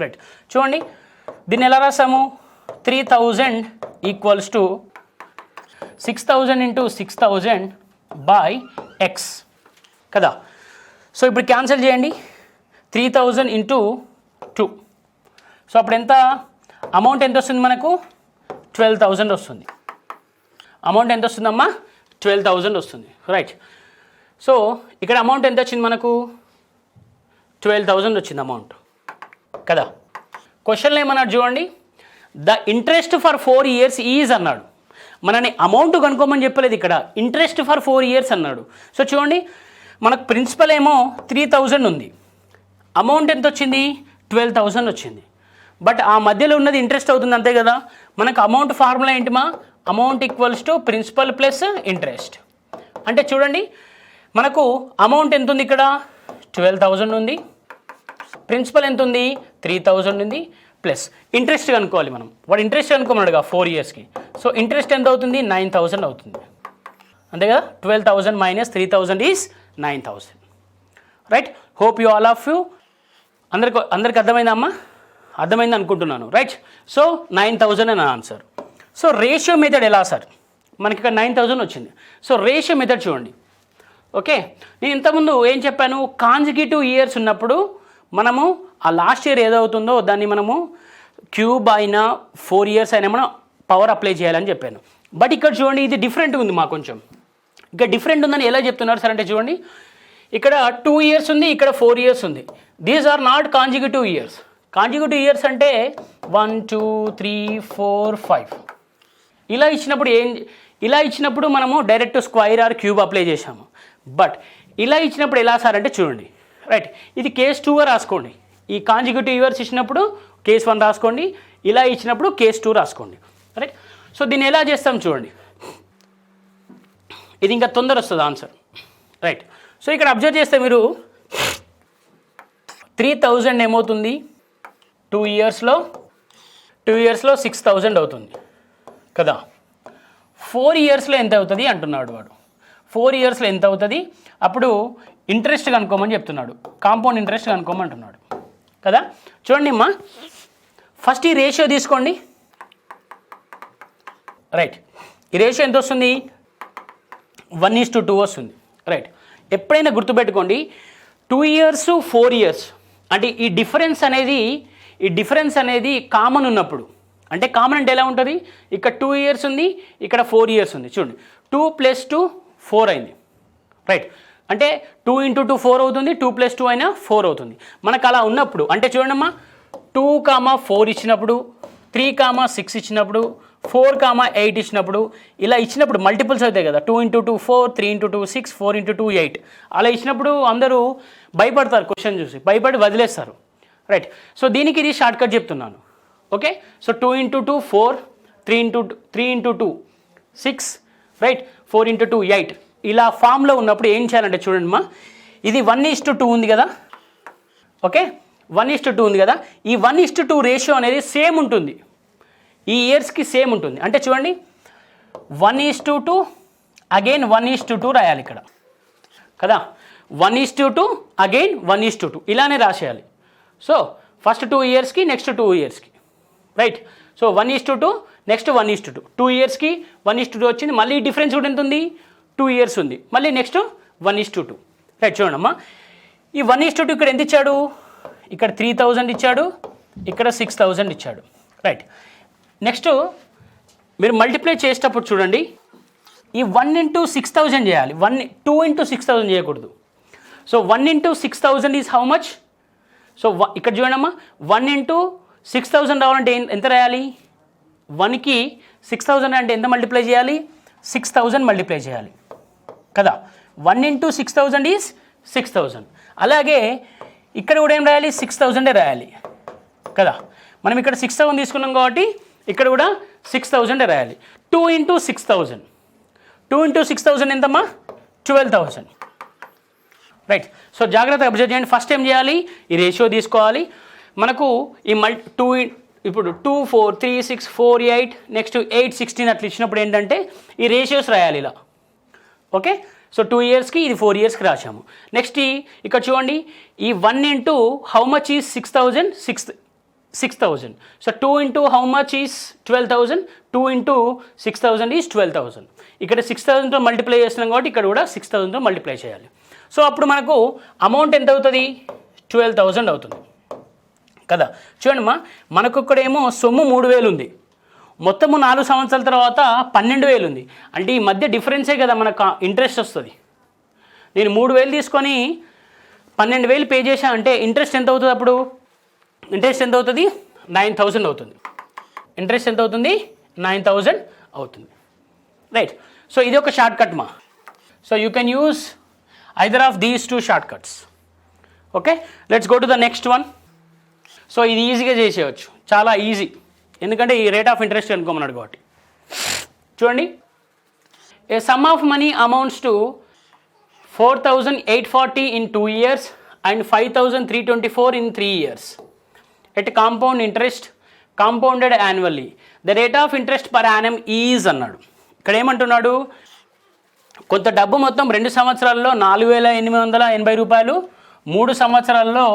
రైట్, చూడండి దీన్ని ఎలా రాసాము, 3,000 equals to 6,000 into 6,000 by X కదా. సో ఇప్పుడు క్యాన్సిల్ చేయండి, 3,000 ఇంటూ 2. సో అప్పుడు ఎంత అమౌంట్ ఎంత వస్తుంది మనకు, 12,000 వస్తుంది. అమౌంట్ ఎంత వస్తుందమ్మా, 12,000 వస్తుంది. రైట్, సో ఇక్కడ అమౌంట్ ఎంత వచ్చింది మనకు, 12,000 వచ్చింది అమౌంట్ కదా. క్వశ్చన్లో ఏమన్నాడు చూడండి, the interest for 4 years is అన్నాడు. మనని అమౌంట్ కనుక్కోమని చెప్పలేదు, ఇక్కడ ఇంట్రెస్ట్ ఫర్ 4 ఇయర్స్ అన్నాడు. సో చూడండి, మనకు ప్రిన్సిపల్ ఏమో 3,000 ఉంది, అమౌంట్ ఎంత వచ్చింది, 12,000 వచ్చింది. బట్ ఆ మధ్యలో ఉన్నది ఇంట్రెస్ట్ అవుతుంది, అంతే కదా. మనకు అమౌంట్ ఫార్ములా ఏంటిమా, amount equals to principal plus interest. అంటే చూడండి, మనకు అమౌంట్ ఎంత ఉంది ఇక్కడ, 12,000 ఉంది, ప్రిన్సిపల్ ఎంత ఉంది, 3,000 ఉంది, ప్లస్ ఇంట్రెస్ట్ కనుక్కోవాలి మనం. వాడు ఇంట్రెస్ట్ కనుక్కోమన్నాడుగా 4 ఇయర్స్కి. సో ఇంట్రెస్ట్ ఎంత అవుతుంది, 9,000 అవుతుంది, అంతే కదా. 12,000 - 3,000 is 9,000. Right, hope you all of you అందరికి అర్థమైందా అమ్మా, అర్థమైంది అనుకుంటున్నాను. రైట్, సో 9,000 అని ఆన్సర్. సో రేషియో మెథడ్ ఎలా సార్, మనకి ఇక్కడ 9,000 వచ్చింది. సో రేషియో మెథడ్ చూడండి. ఓకే, నేను ఇంతకుముందు ఏం చెప్పాను, కాన్జిక్యూటివ్ ఇయర్స్ ఉన్నప్పుడు మనము ఆ లాస్ట్ ఇయర్ ఏదవుతుందో దాన్ని మనము క్యూబ్ అయినా 4 ఇయర్స్ అయినా మనం పవర్ అప్లై చేయాలని చెప్పాను. బట్ ఇక్కడ చూడండి, ఇది డిఫరెంట్గా ఉంది మాకు కొంచెం. ఇక్కడ డిఫరెంట్ ఉందని ఎలా చెప్తున్నారు సార్ అంటే చూడండి, ఇక్కడ 2 ఇయర్స్ ఉంది, ఇక్కడ 4 ఇయర్స్ ఉంది. These are not consecutive years. Consecutive years అంటే 1 2 3 4 5 ఇలా ఇచ్చినప్పుడు మనము direct square or cube apply చేసాము. బట్ ఇలా ఇచ్చినప్పుడు ఎలా సార్ అంటే చూడండి. రైట్, ఇది కేస్ 2గా రాసుకోండి. ఈ కాన్జిక్యూటివ్ ఇయర్స్ ఇచ్చినప్పుడు కేస్ 1 రాసుకోండి, ఇలా ఇచ్చినప్పుడు కేస్ 2 రాసుకోండి. రైట్, సో దీన్ని ఎలా చేస్తాం చూడండి, ఇది ఇంకా తొందర వస్తుంది ఆన్సర్. రైట్, సో ఇక్కడ అబ్జర్వ్ చేస్తే మీరు 3,000 ఏమవుతుంది, 2 ఇయర్స్లో 6,000 అవుతుంది కదా. 4 ఇయర్స్లో ఎంత అవుతుంది అంటున్నాడు వాడు. 4 ఇయర్స్లో ఎంత అవుతుంది, అప్పుడు ఇంట్రెస్ట్ కనుక్కోమని చెప్తున్నాడు, కాంపౌండ్ ఇంట్రెస్ట్ కనుక్కోమంటున్నాడు కదా. చూడండి అమ్మా, ఫస్ట్ ఈ రేషియో తీసుకోండి. రైట్, ఈ రేషియో ఎంత వస్తుంది, 1:2 వస్తుంది. రైట్, ఎప్పుడైనా గుర్తుపెట్టుకోండి, 2 ఇయర్స్ 4 ఇయర్స్ అంటే ఈ డిఫరెన్స్ అనేది కామన్ ఉన్నప్పుడు, అంటే కామన్ అంటే ఎలా ఉంటుంది, ఇక్కడ 2 ఇయర్స్ ఉంది, ఇక్కడ 4 ఇయర్స్ ఉంది. చూడండి, 2 + 2 4 అయింది. రైట్, అంటే 2 × 2 4 అవుతుంది, 2 + 2 అయినా 4 అవుతుంది. మనకు అలా ఉన్నప్పుడు అంటే చూడండి అమ్మా, 2,4 ఇచ్చినప్పుడు, 3,6 ఇచ్చినప్పుడు, 4,8 ఇచ్చినప్పుడు, ఇలా ఇచ్చినప్పుడు మల్టిపుల్స్ అవుతాయి కదా. 2 × 2 4, 3 × 2 6, 4 × 2 8 అలా ఇచ్చినప్పుడు అందరూ భయపడతారు, క్వశ్చన్ చూసి భయపడి వదిలేస్తారు. రైట్, సో దీనికి ఇది షార్ట్కట్ చెప్తున్నాను. ఓకే, సో 2 × 2 4, 3 × 2 6, రైట్, 4 × 2 8 ఇలా ఫామ్లో ఉన్నప్పుడు ఏం చేయాలంటే చూడండి అమ్మా, ఇది 1:2 ఉంది కదా. ఓకే, 1:2 ఉంది కదా. ఈ 1:2 రేషియో అనేది సేమ్ ఉంటుంది, ఈ ఇయర్స్కి సేమ్ ఉంటుంది. అంటే చూడండి, 1:2 అగైన్ 1:2 రాయాలి ఇక్కడ కదా. 1:2 అగైన్ 1:2 ఇలానే రాసేయాలి. సో ఫస్ట్ 2 ఇయర్స్కి నెక్స్ట్ 2 ఇయర్స్కి, రైట్. సో 1:2 నెక్స్ట్ 1:2, 2 ఇయర్స్కి 1:2 వచ్చింది. మళ్ళీ డిఫరెన్స్ కూడా ఎంత ఉంది, 2 ఇయర్స్ ఉంది. మళ్ళీ నెక్స్ట్ 1:2, రైట్. చూడమ్మా, ఈ 1:2 ఇక్కడ ఎంత ఇచ్చాడు, ఇక్కడ 3000 ఇచ్చాడు, ఇక్కడ 6000 ఇచ్చాడు, రైట్. నెక్స్ట్ మీరు మల్టిప్లై చేసేటప్పుడు చూడండి, ఈ 1 × 6000 చేయాలి, 2 × 6000 చేయకూడదు. So 1 × 6000 is how much? So ఇక్కడ చూడమ్మా, 1 × 6000 రావాలంటే ఎంత రాయాలి, 1కి 6000 అంటే ఎంత మల్టిప్లై చేయాలి, 6000 మల్టిప్లై చేయాలి కదా. 1 × 6000 ఈజ్ 6000. అలాగే ఇక్కడ కూడా ఏం రాయాలి, 6000 రాయాలి కదా. మనం ఇక్కడ 6000 తీసుకున్నాం కాబట్టి ఇక్కడ కూడా 6000 రాయాలి. 2 × 6000, 2 × 6000 ఎంతమ్మా, 12000, రైట్. సో జాగ్రత్తగా అబ్జర్వ్ చేయండి. ఫస్ట్ ఏం చేయాలి, ఈ రేషియో తీసుకోవాలి. మనకు ఈ 2 ఇప్పుడు 2 4 3 6 4 8 నెక్స్ట్ 8 16 అట్లా ఇచ్చినప్పుడు ఏంటంటే ఈ రేషియోస్ రాయాలి ఇలా, ఓకే. సో 2 ఇయర్స్కి ఇది 4 ఇయర్స్కి రాశాము. నెక్స్ట్ ఇక్కడ చూడండి, ఈ 1 × how much is 6000, 6000. So 2 × how much is 12000, 2 × 6000 is 12000. ఇక్కడ 6000తో మల్టిప్లై చేస్తున్నాం కాబట్టి ఇక్కడ కూడా 6000తో మల్టిప్లై చేయాలి. సో అప్పుడు మనకు అమౌంట్ ఎంత అవుతుంది, 12000 అవుతుంది కదా. చూడండిమ్మా, మనకు ఇక్కడేమో సొమ్ము 3000 ఉంది, మొత్తము 4 సంవత్సరాల తర్వాత 12000 ఉంది. అంటే ఈ మధ్య డిఫరెన్సే కదా మనకు ఇంట్రెస్ట్ వస్తుంది. నేను 3000 తీసుకొని 12000 పే చేశా అంటే ఇంట్రెస్ట్ ఎంత అవుతుంది, అప్పుడు ఇంట్రెస్ట్ ఎంత అవుతుంది, 9000 అవుతుంది. ఇంట్రెస్ట్ ఎంత అవుతుంది, 9000 అవుతుంది, రైట్. సో ఇది ఒక షార్ట్ కట్ మా. So you can use either of these 2 short cuts, okay. Let's go to the next one. So ఇది ఈజీగా చేసేయచ్చు, చాలా ఈజీ, ఎందుకంటే ఈ రేట్ ఆఫ్ ఇంట్రెస్ట్ అనుకోమన్నాడు కాబట్టి. చూడండి, a sum of money amounts to 4840 in 2 years and 5324 in 3 years at compound interest compounded annually. The rate of interest per annum is అన్నాడు. ఇక్కడ ఏమంటున్నాడు, కొంత డబ్బు మొత్తం 2 సంవత్సరాల్లో 4880 రూపాయలు, 3 సంవత్సరాల్లో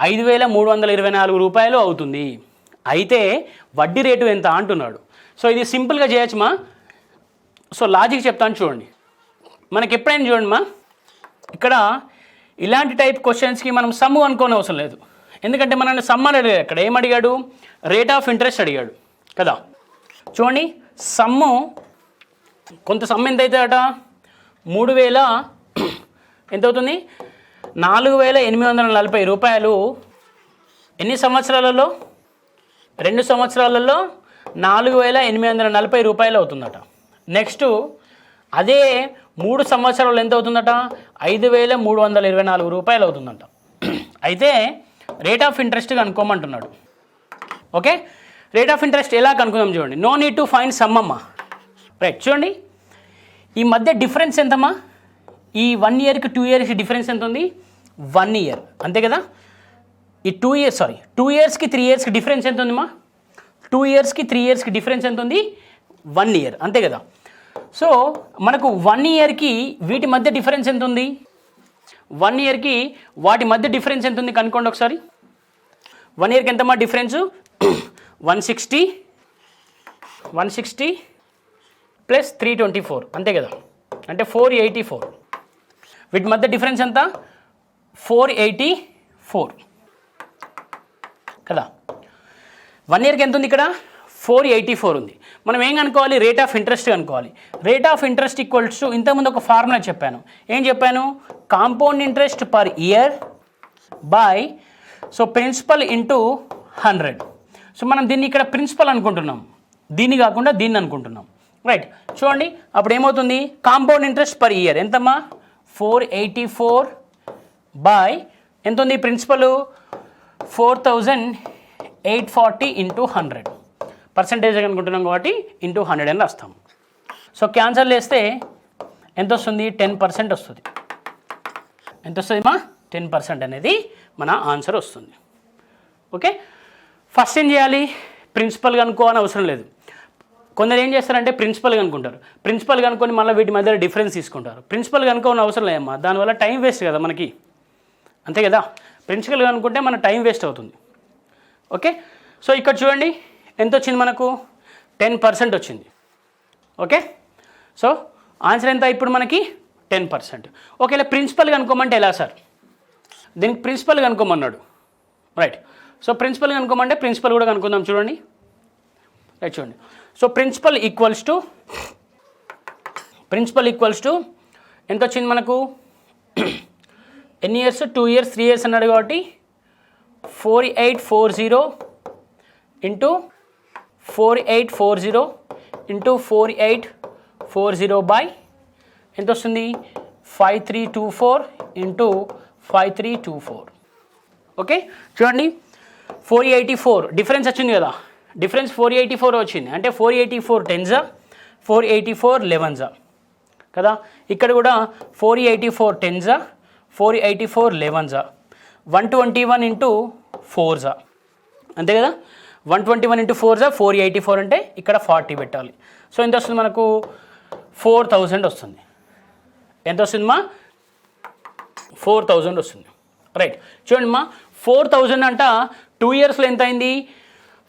5324 రూపాయలు అవుతుంది. అయితే వడ్డీ రేటు ఎంత అంటున్నాడు. సో ఇది సింపుల్గా చేయొచ్చుమా. సో లాజిక్ చెప్తాను చూడండి. మనకి ఎప్పుడైనా చూడండి మా, ఇక్కడ ఇలాంటి టైప్ క్వశ్చన్స్కి మనం సమ్ము అనుకోని అవసరం లేదు, ఎందుకంటే మనల్ని సమ్ అని అడిగాడు. ఇక్కడ ఏమడిగాడు, రేట్ ఆఫ్ ఇంట్రెస్ట్ అడిగాడు కదా. చూడండి, సమ్ము కొంత సమ్ ఎంత అవుతుందట, 3000 ఎంత అవుతుంది, 4840 రూపాయలు. ఎన్ని సంవత్సరాలలో, 2 సంవత్సరాలలో 4840 రూపాయలు అవుతుందట. నెక్స్ట్ అదే 3 సంవత్సరాలు ఎంత అవుతుందట, 5324 రూపాయలు అవుతుందట. అయితే రేట్ ఆఫ్ ఇంట్రెస్ట్ కనుక్కోమంటున్నాడు, ఓకే. రేట్ ఆఫ్ ఇంట్రెస్ట్ ఎలా కనుక్కుందాం చూడండి. No need to find sum అమ్మా, రైట్. చూడండి, ఈ మధ్య డిఫరెన్స్ ఎంతమ్మా, ఈ 1 ఇయర్కి 2 ఇయర్స్కి డిఫరెన్స్ ఎంత ఉంది, 1 ఇయర్, అంతే కదా. ఈ 2 ఇయర్స్కి 3 ఇయర్స్కి డిఫరెన్స్ ఎంత ఉందమ్మా, 2 ఇయర్స్కి 3 ఇయర్స్కి డిఫరెన్స్ ఎంత ఉంది, 1 ఇయర్, అంతే కదా. సో మనకు 1 ఇయర్కి వీటి మధ్య డిఫరెన్స్ ఎంత ఉంది, 1 ఇయర్కి వాటి మధ్య డిఫరెన్స్ ఎంత ఉంది కనుక్కోండి ఒకసారి. 1 ఇయర్కి ఎంతమ్మా డిఫరెన్సు, 160 ప్లస్ 324, అంతే కదా, అంటే 484. వీటి మధ్య డిఫరెన్స్ ఎంత, 484 కదా. 1 ఇయర్కి ఎంత ఉంది, ఇక్కడ 484 ఉంది. మనం ఏం కనుక్కోవాలి, రేట్ ఆఫ్ ఇంట్రెస్ట్ కనుక్కోవాలి. Rate of interest equals to, ఇంతకుముందు ఒక ఫార్ములా చెప్పాను, ఏం చెప్పాను, compound interest per year by, so principal into 100. So మనం దీన్ని ఇక్కడ ప్రిన్సిపల్ అనుకుంటున్నాం, దీన్ని కాకుండా దీన్ని అనుకుంటున్నాం, రైట్. చూడండి, అప్పుడు ఏమవుతుంది, కాంపౌండ్ ఇంట్రెస్ట్ పర్ ఇయర్ ఎంతమ్మా, 484 బై ఎంత ఉంది ప్రిన్సిపల్, 4840 ఇంటూ 100. పర్సంటేజ్ అనుకుంటున్నాం కాబట్టి ఇంటూ 100 అని రాస్తాం. సో క్యాన్సల్ చేస్తే ఎంత వస్తుంది, 10% వస్తుంది. ఎంత వస్తుంది మా, 10% అనేది మన ఆన్సర్ వస్తుంది, ఓకే. ఫస్ట్ ఏం చేయాలి, ప్రిన్సిపల్ కనుక్కోని అవసరం లేదు. కొందరు ఏం చేస్తారంటే ప్రిన్సిపల్ కనుక్కుంటారు, ప్రిన్సిపల్ కనుక్కొని మళ్ళీ వీటి మధ్య డిఫరెన్స్ తీసుకుంటారు. ప్రిన్సిపల్ కనుక్కోని అవసరం లేదమ్మా, దానివల్ల టైం వేస్ట్ కదా మనకి, అంతే కదా. ప్రిన్సిపల్ కనుక్కుంటే మన టైం వేస్ట్ అవుతుంది. ఓకే, సో ఇక్కడ చూడండి ఎంత వచ్చింది మనకు, 10% వచ్చింది. ఓకే, సో ఆన్సర్ ఎంత ఇప్పుడు మనకి 10%. ఓకే, ఇలా ప్రిన్సిపల్ కనుక్కోమంటే ఎలా సార్, దీనికి ప్రిన్సిపల్ కనుక్కోమన్నాడు. రైట్, సో ప్రిన్సిపల్ కనుక్కోమంటే ప్రిన్సిపల్ కూడా కనుక్కుందాం. చూడండి, రైట్, చూడండి. సో ప్రిన్సిపల్ ఈక్వల్స్ టు ఎంత వచ్చింది మనకు, ఎన్ని ఇయర్స్, 2 years 3 years అన్నాడు కాబట్టి 4840 ఇంటూ 4840 బై ఎంత వస్తుంది, 5324 ఇంటూ 5324. ఓకే, చూడండి 484 డిఫరెన్స్ వచ్చింది కదా, డిఫరెన్స్ 484 వచ్చింది అంటే 484 10s 484 11s కదా. ఇక్కడ కూడా 484 10s 484 11s 121 ఇంటూ 4s అంతే కదా. 121 ఇంటూ 4s 484 అంటే ఇక్కడ 40 పెట్టాలి. సో ఎంత వస్తుంది మనకు, 4000 వస్తుంది. ఎంత వస్తుంది మా, 4000 వస్తుంది. రైట్, చూడండి మా 4000 అంట 2 yearsలో ఎంత అయింది,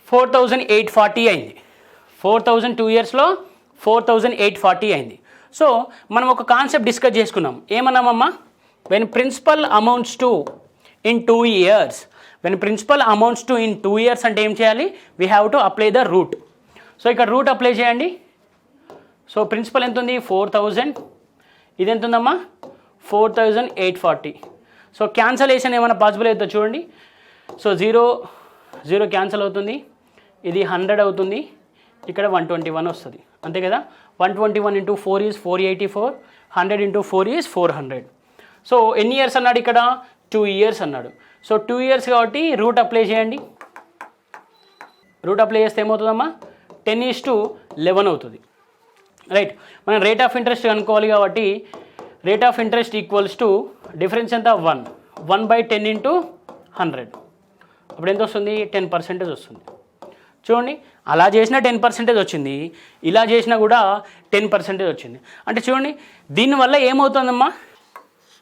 4840 అయింది. 4000 2 yearsలో 4840 అయింది. సో మనం ఒక కాన్సెప్ట్ డిస్కస్ చేసుకున్నాం, ఏమన్నామమ్మా, when principal amounts to in 2 years, when principal amounts to in 2 years అంటే ఏం చేయాలి, we have to apply the root. So ఇక్కడ రూట్ అప్లై చేయండి. సో ప్రిన్సిపల్ ఎంత ఉంది, 4000, ఇది ఎంత ఉందమ్మా, 4840. సో క్యాన్సలేషన్ ఏమైనా పాసిబుల్ అవుతుందో చూడండి. సో 0 క్యాన్సల్ అవుతుంది, ఇది 100 అవుతుంది, ఇక్కడ 121 వస్తుంది అంతే కదా. 121 into 4 is 484, 100 into 4 is 400. So ఎన్ని ఇయర్స్ అన్నాడు ఇక్కడ, 2 years అన్నాడు. సో 2 years కాబట్టి రూట్ అప్లై చేయండి. రూట్ అప్లై చేస్తే ఏమవుతుందమ్మా, 10:11 అవుతుంది. రైట్, మనం రేట్ ఆఫ్ ఇంట్రెస్ట్ కనుక్కోవాలి కాబట్టి rate of interest equals to difference ఎంత, 1/10 ఇంటూ 100. అప్పుడు ఎంత వస్తుంది, 10% వస్తుంది. చూడండి, అలా చేసినా 10% వచ్చింది, ఇలా చేసినా కూడా 10% వచ్చింది. అంటే చూడండి దీనివల్ల ఏమవుతుందమ్మా,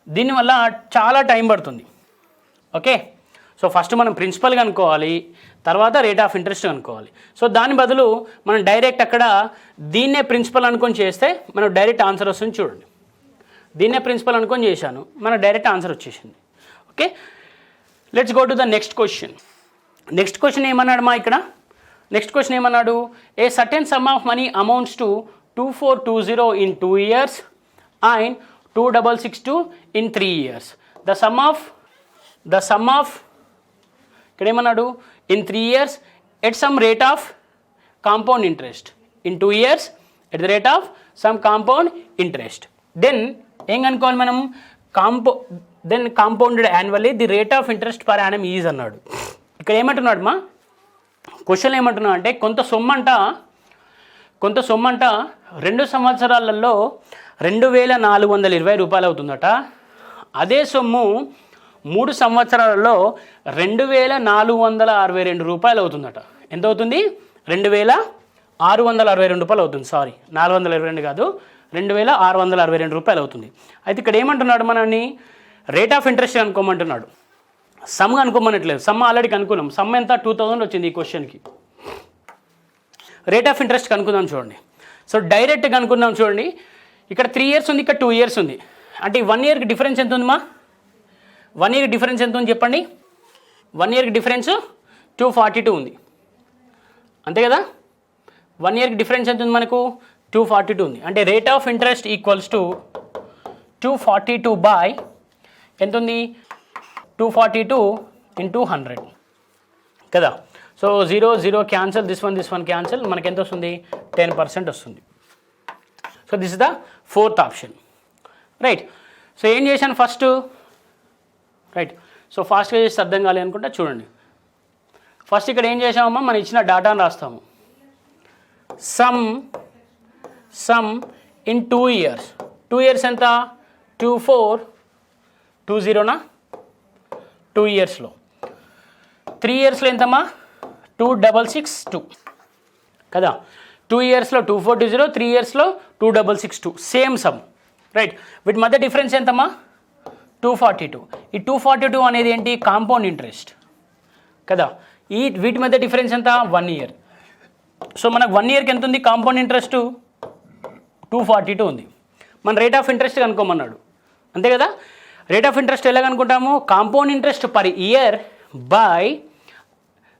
దీనివల్ల చాలా టైం పడుతుంది. ఓకే, సో ఫస్ట్ మనం ప్రిన్సిపల్ కనుక్కోవాలి, తర్వాత రేట్ ఆఫ్ ఇంట్రెస్ట్ కనుక్కోవాలి. సో దాని బదులు మనం డైరెక్ట్ అక్కడ దీన్నే ప్రిన్సిపల్ అనుకొని చేస్తే మనకు డైరెక్ట్ ఆన్సర్ వస్తుంది. చూడండి, దీన్నే ప్రిన్సిపల్ అనుకొని చేశాను, మనకు డైరెక్ట్ ఆన్సర్ వచ్చేసింది. Okay, let's go to the next question. Next question ఏమన్నాడు మా ఇక్కడ, నెక్స్ట్ క్వశ్చన్ ఏమన్నాడు, a certain sum of money amounts to 2420 in 2 years and 2662 in 3 years. The sum of ఇక్కడ ఏమన్నాడు, in 3 years at some rate of compound interest, in 2 years at the rate of some compound interest. Then ఏం కనుక్కోవాలి మనం, compounded annually the rate of interest per Yanam is అన్నాడు. ఇక్కడ ఏమంటున్నాడు మా question, ఏమంటున్నా అంటే కొంత సొమ్ము అంట 2 సంవత్సరాలలో 2420 రూపాయలు అవుతుందట. అదే సొమ్ము 3 సంవత్సరాలలో 2462 రూపాయలు అవుతుందట. ఎంత అవుతుంది, 2662 రూపాయలు అవుతుంది. సారీ, 422 కాదు, 2662 రూపాయలు అవుతుంది. అయితే ఇక్కడ ఏమంటున్నాడు, మనల్ని రేట్ ఆఫ్ ఇంట్రెస్ట్ కనుక్కోమంటున్నాడు, సమ్ కనుక్కోమనట్లేదు. సమ్ ఆల్రెడీ కనుక్కున్నాం, సమ్ ఎంత 2000 వచ్చింది ఈ క్వశ్చన్కి. రేట్ ఆఫ్ ఇంట్రెస్ట్ కనుక్కుందాం చూడండి. సో డైరెక్ట్ కనుక్కుందాం చూడండి, ఇక్కడ 3 years ఉంది, ఇక్కడ 2 years ఉంది. అంటే 1 yearకి డిఫరెన్స్ ఎంత ఉంది మా, 1 yearకి డిఫరెన్స్ ఎంత ఉంది చెప్పండి. 1 yearకి డిఫరెన్స్ 242 ఉంది అంతే కదా. 1 yearకి డిఫరెన్స్ ఎంత ఉంది మనకు, 242 ఉంది. అంటే rate of interest equals to 242 by ఎంత ఉంది, 242 ఇంటూ 100 కదా. So 0 cancel, this one cancel, మనకి ఎంత వస్తుంది, 10% వస్తుంది. So this is the 4th option. Right, so ఏం చేశాను ఫస్ట్, రైట్, సో ఫాస్ట్గా చేసి అర్థం కాలేదు అనుకుంటా. చూడండి, ఫస్ట్ ఇక్కడ ఏం చేసామమ్మా, మనం ఇచ్చిన డాటాను రాస్తాము. సమ్ ఇన్ 2 years, 2 years ఎంత, 2420నా 2 yearsలో. 3 yearsలో ఎంతమ్మా, 2662 కదా. 2 yearsలో 2420, 3 yearsలో 2662, సేమ్ సమ్. రైట్, వీటి మధ్య డిఫరెన్స్ ఎంతమ్మా, 242. ఈ 242 అనేది ఏంటి, కాంపౌండ్ ఇంట్రెస్ట్ కదా. వీటి మధ్య డిఫరెన్స్ ఎంత 1 ఇయర్. సో మనకు 1 ఇయర్కి ఎంత ఉంది కాంపౌండ్ ఇంట్రెస్ట్ 242 ఉంది. మన రేట్ ఆఫ్ ఇంట్రెస్ట్ కనుక్కోమన్నాడు అంతే కదా. రేట్ ఆఫ్ ఇంట్రెస్ట్ ఎలా కనుక్కుంటాము, compound interest per year by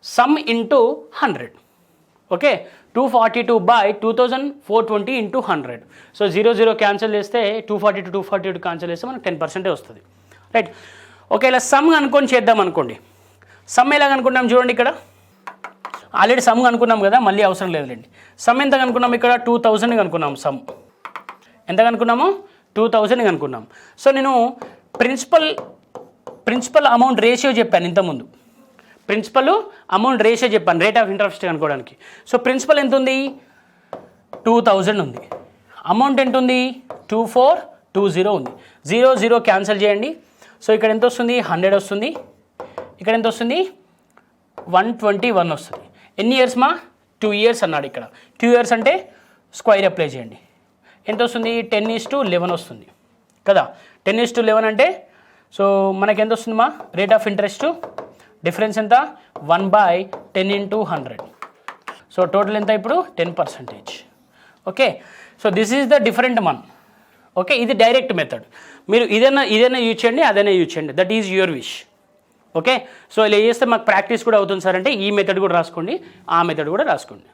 some into 100. Okay, 242 by 2420 into 100. So 0 cancel చేస్తే 242 క్యాన్సిల్ చేస్తే మనకు 10% వస్తుంది. రైట్. ఓకే, ఇలా సమ్ అనుకొని చేద్దాం అనుకోండి. సమ్ ఎలా కనుక్కున్నాం చూడండి, ఇక్కడ ఆల్రెడీ సమ్ కనుక్కున్నాం కదా, మళ్ళీ అవసరం లేదులేండి. సమ్ ఎంత కనుక్కున్నాం, ఇక్కడ 2000 కనుక్కున్నాం. సమ్ ఎంత కనుక్కున్నాము 2000 కనుక్కున్నాం. సో నేను ప్రిన్సిపల్ అమౌంట్ రేషియో చెప్పాను ఇంతకుముందు. ప్రిన్సిపల్ అమౌంట్ రేషియో చెప్పాను రేట్ ఆఫ్ ఇంట్రెస్ట్ కనుక్కోవడానికి. సో ప్రిన్సిపల్ ఎంత ఉంది 2000 ఉంది. అమౌంట్ ఎంత ఉంది 2420 ఉంది. 0 క్యాన్సిల్ చేయండి. సో ఇక్కడ ఎంత వస్తుంది 100 వస్తుంది. ఇక్కడ ఎంత వస్తుంది 121 వస్తుంది. ఎన్ని ఇయర్స్ మా 2 ఇయర్స్ అన్నాడు ఇక్కడ. 2 ఇయర్స్ అంటే స్క్వైర్ అప్లై చేయండి. ఎంత వస్తుంది 10:11 వస్తుంది కదా. 10:11 అంటే సో మనకి ఎంత వస్తుంది మా రేట్ ఆఫ్ ఇంట్రెస్ట్ డిఫరెన్స్ ఎంత 1/10 × 100. సో టోటల్ ఎంత ఇప్పుడు 10%. Okay, so this is the different one. Okay, ఇది డైరెక్ట్ మెథడ్. మీరు ఇదైనా యూజ్ చేయండి, అదైనా యూజ్ చేయండి, that is your wish. Okay, so ఇలా చేస్తే మాకు ప్రాక్టీస్ కూడా అవుతుంది సార్ అంటే ఈ మెథడ్ కూడా రాసుకోండి, ఆ మెథడ్ కూడా రాసుకోండి.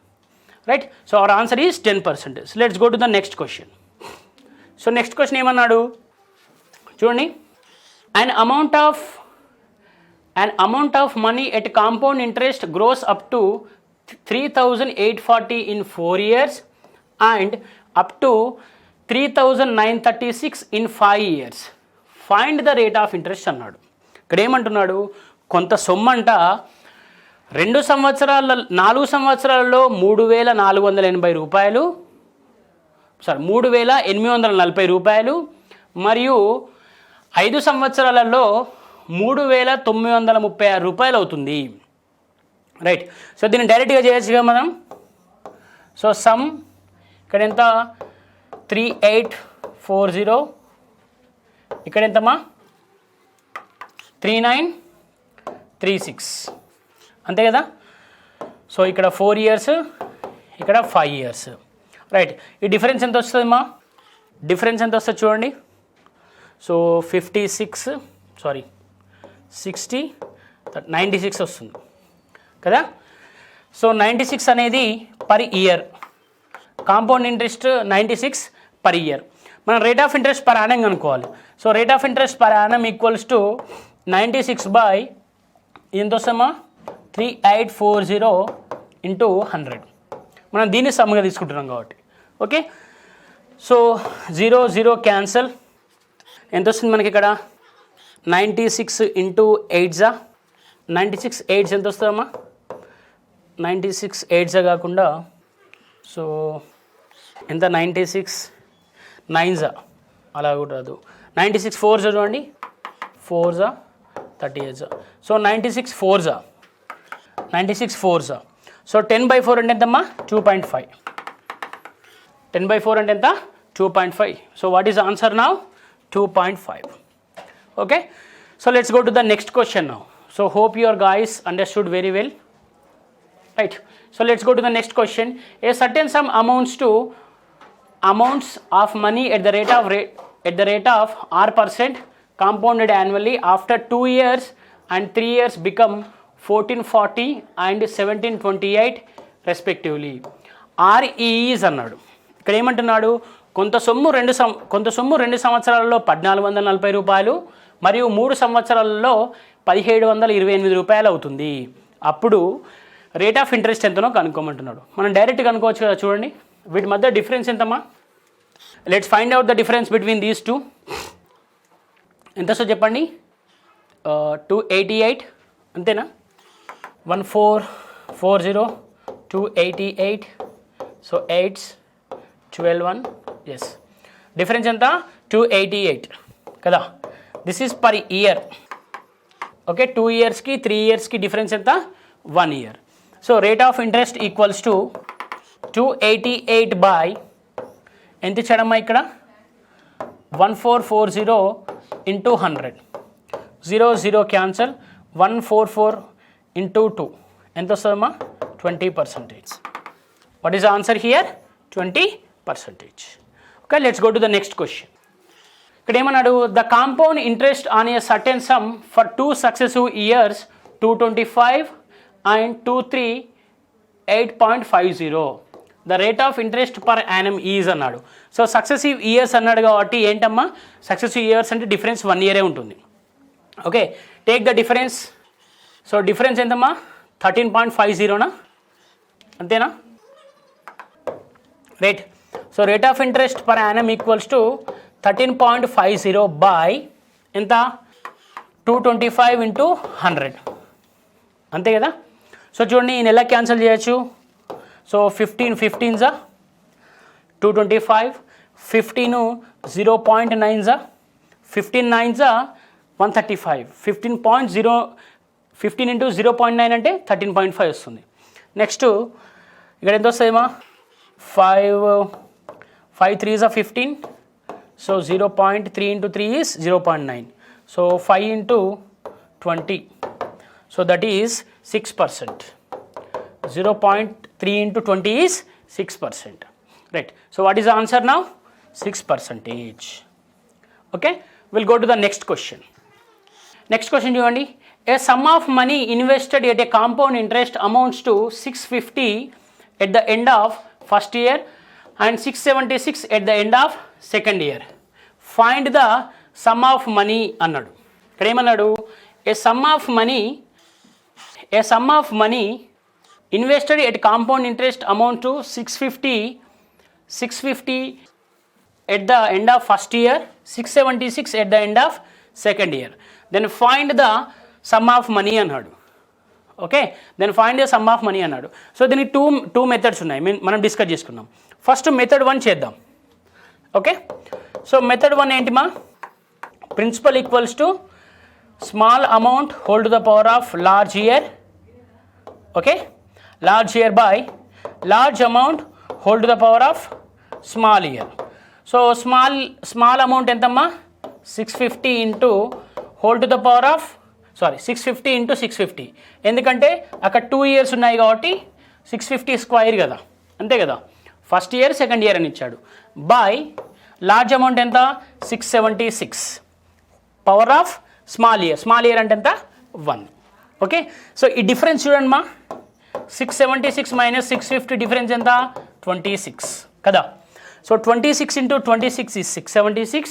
Right. So our answer is 10%. Let's go to the next question. So next question ఏమన్నాడు చూడండి. An amount of money at compound interest grows up to 3,840 in 4 years and up to 3,936 in 5 years. Find the rate of interest అన్నాడు. ఇక్కడ ఏమంటున్నాడు, కొంత సొమ్మంట 4 సంవత్సరాలలో 3,480 రూపాయలు, 3,840 రూపాయలు మరియు 5 సంవత్సరాలలో 3,936 రూపాయలు అవుతుంది. రైట్. సో దీన్ని డైరెక్ట్గా చేయొచ్చుగా మనం. సో సమ్ ఇక్కడ ఎంత 3840, ఇక్కడ ఎంతమ్మా 3936 అంతే కదా. సో ఇక్కడ 4 ఇయర్స్, ఇక్కడ 5 ఇయర్స్. రైట్. ఈ డిఫరెన్స్ ఎంత వస్తుందమ్మా, డిఫరెన్స్ ఎంత వస్తుంది చూడండి. సో 96 వస్తుంది కదా. సో 96 అనేది per year, compound interest 96 per year. మనం rate of interest per annum అనుకోవాలి. So rate of interest per annum equals to 96 by ఎంత వస్తామా 3840 ఇంటూ 100. మనం దీన్ని సమ్గా తీసుకుంటున్నాం కాబట్టి. Okay, so 0 cancel. ఎంత వస్తుంది మనకి ఇక్కడ 96 ఇంటూ 8 96 8 ఎంత వస్తుందమ్మా 96 8 కాకుండా సో ఎంత 96 9 అలా కూడా రాదు. 96 4 చూడండి, 4 38. సో 96 4 సో 10/4 అంటే ఎంతమ్మా 2.5. 10/4 అంటే ఎంత 2.5. So what is answer now 2.5. Okay, so let's go to the next question now. So hope you guys understood very well. Right. So let's go to the next question. A certain sum amounts of money at the rate of R% compounded annually after 2 years and 3 years become 1440 and 1728 respectively. REs అన్నాడు. ఇక్కడ ఏమంటున్నాడు, కొంత సొమ్ము 2 సంవత్సరాలలో 1,440 రూపాయలు మరియు 3 సంవత్సరాలలో 1,728 రూపాయలు అవుతుంది. అప్పుడు రేట్ ఆఫ్ ఇంట్రెస్ట్ ఎంతనో కనుక్కోమంటున్నాడు. మనం డైరెక్ట్ కనుక్కోవచ్చు కదా. చూడండి వీటి మధ్య డిఫరెన్స్ ఎంతమ్మా. Let's find out the difference between these two. ఎంత వస్తుంది చెప్పండి. 288 అంతేనా. 1440 288. సో 8 12 1. ఎస్, డిఫరెన్స్ ఎంత 288 కదా. This is per year. Okay, 2 ఇయర్స్కి 3 ఇయర్స్కి డిఫరెన్స్ ఎంత 1 year. So rate of interest equals to 288 by ఎంత ఇచ్చాడమ్మా ఇక్కడ 1440 ఇంటూ 100. 0 క్యాన్సల్. 144 ఇంటూ 2 ఎంత వస్తుందమ్మా 20%. What is the answer here 20%. Okay, let's go to the next question. ఇక్కడ ఏమన్నాడు, the compound interest on a certain some for 2 successive years 225 and 23 8.50. The rate of interest per annum is అన్నాడు. So successive years అన్నాడు కాబట్టి ఏంటమ్మా, successive years అంటే difference 1 year ఉంటుంది. Okay, take the difference. So difference ఎంతమ్మా 13.50నా, అంతేనా? Right. So rate of interest per annum equals to 13.50 by ఎంత 225 into 100, అంతే కదా. సో చూడండి ఈ నెల క్యాన్సిల్ చేయొచ్చు. సో 15 జా 225, 15 0.9 జా 15 9 జా 135, 15 into 0.9 అంటే 13.5 వస్తుంది. నెక్స్ట్ ఇక్కడ ఎంత వస్తుందేమా 5 3 జా 15, so 0.3 into 3 is 0.9, so 5 into 20, so that is 6%. 0.3 into 20 is 6%. Right. So what is the answer now? 6%. Okay. We'll go to the next question. Next question చూడండి. A sum of money invested at a compound interest amounts to 650 at the end of first year and 676 at the end of second year. Find the sum of money అన్నాడు. ఇక్కడ ఏమన్నాడు, a sum of money invested at compound interest amount to 650 at the end of first year, 676 at the end of second year. Then find the sum of money అన్నాడు. Okay, then find the sum of money అన్నాడు. So దీనికి two methods ఉన్నాయి, మనం discuss చేసుకున్నాం. First method 1 చేద్దాం. Okay, so method 1 ఏంటి మా, principal equals to small amount hold to the power of large year. Okay, large year by large amount hold to the power of small year. So small amount ఎంతమ్మా 650 into hold to the power of 650 into 650, ఎందుకంటే అక్కడ 2 years ఉన్నాయి కాబట్టి 650 square కదా, అంతే కదా. First year second year అని ఇచ్చాడు. బై లార్జ్ అమౌంట్ ఎంత 676 పవర్ ఆఫ్ స్మాల్ ఇయర్ అంటే ఎంత 1. ఓకే, సో ఈ డిఫరెన్స్ చూడండి మా, 676 minus 650 డిఫరెన్స్ ఎంత 26 కదా. So 26 into 26 is 676,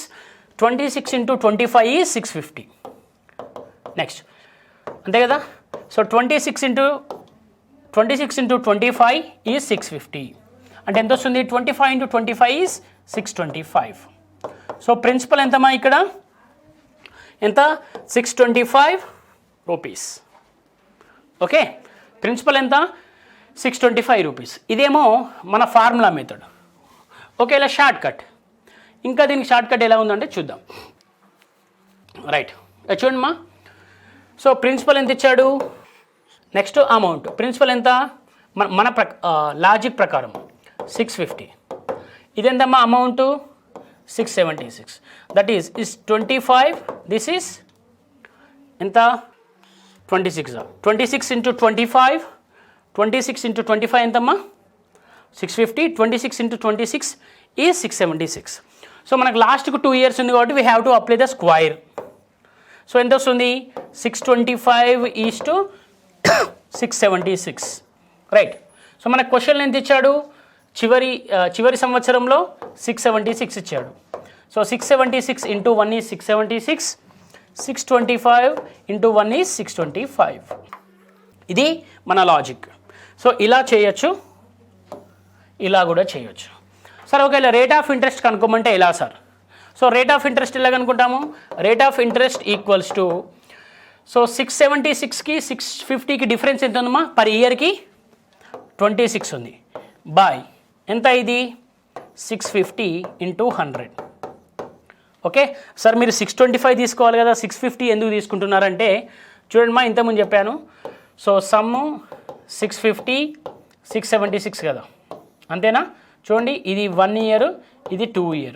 26 into 25 is 650. Next అంతే కదా. సో 26 into 25 is 650, అంటే ఎంత వస్తుంది 25 into 25 is 625. సో ప్రిన్సిపల్ ఎంతమ్మా ఇక్కడ ఎంత 625 రూపీస్. ఓకే, ప్రిన్సిపల్ ఎంత 625 రూపీస్. ఇదేమో మన ఫార్ములా మెథడ్. ఓకే, ఇలా షార్ట్ కట్. ఇంకా దీనికి షార్ట్ కట్ ఎలా ఉందంటే చూద్దాం. రైట్, చూడండి మా. సో ప్రిన్సిపల్ ఎంత ఇచ్చాడు, నెక్స్ట్ అమౌంట్. ప్రిన్సిపల్ ఎంత మన లాజిక్ ప్రకారం 650. ఇదెంతమ్మా amount 676, that is 25, this is ఎంత 26 into 25, 26 into 25 ఎంతమ్మా 650, 26 into 26 is 676. సో మనకు లాస్ట్కు 2 years ఉంది కాబట్టి we have to apply the square. So ఎంత వస్తుంది 625 ఈజ్ టు 676. రైట్. సో మన క్వశ్చన్ ఎంత ఇచ్చాడు, చివరి సంవత్సరంలో 676 ఇచ్చాడు. So 676 into 1 is 676, 625 into 1 is 625. ఇది మన లాజిక్. సో ఇలా చేయొచ్చు, ఇలా కూడా చేయొచ్చు. సార్ ఒకవేళ రేట్ ఆఫ్ ఇంట్రెస్ట్ కనుక్కోమంటే ఎలా sir? So rate of interest ఎలా కనుక్కుంటాము, rate of interest equals to, so 676కి 650కి డిఫరెన్స్ ఎంత ఉందమ్మా, పర్ ఇయర్కి 26 ఉంది. బాయ్ ఎంత ఇది 650 into 100. ఓకే సార్, మీరు 625 తీసుకోవాలి కదా, 650 ఎందుకు తీసుకుంటున్నారంటే చూడండి మా, ఇంతకుముందు చెప్పాను. సో సమ్ము 650 676 కదా, అంతేనా? చూడండి, ఇది 1 year, ఇది 2 year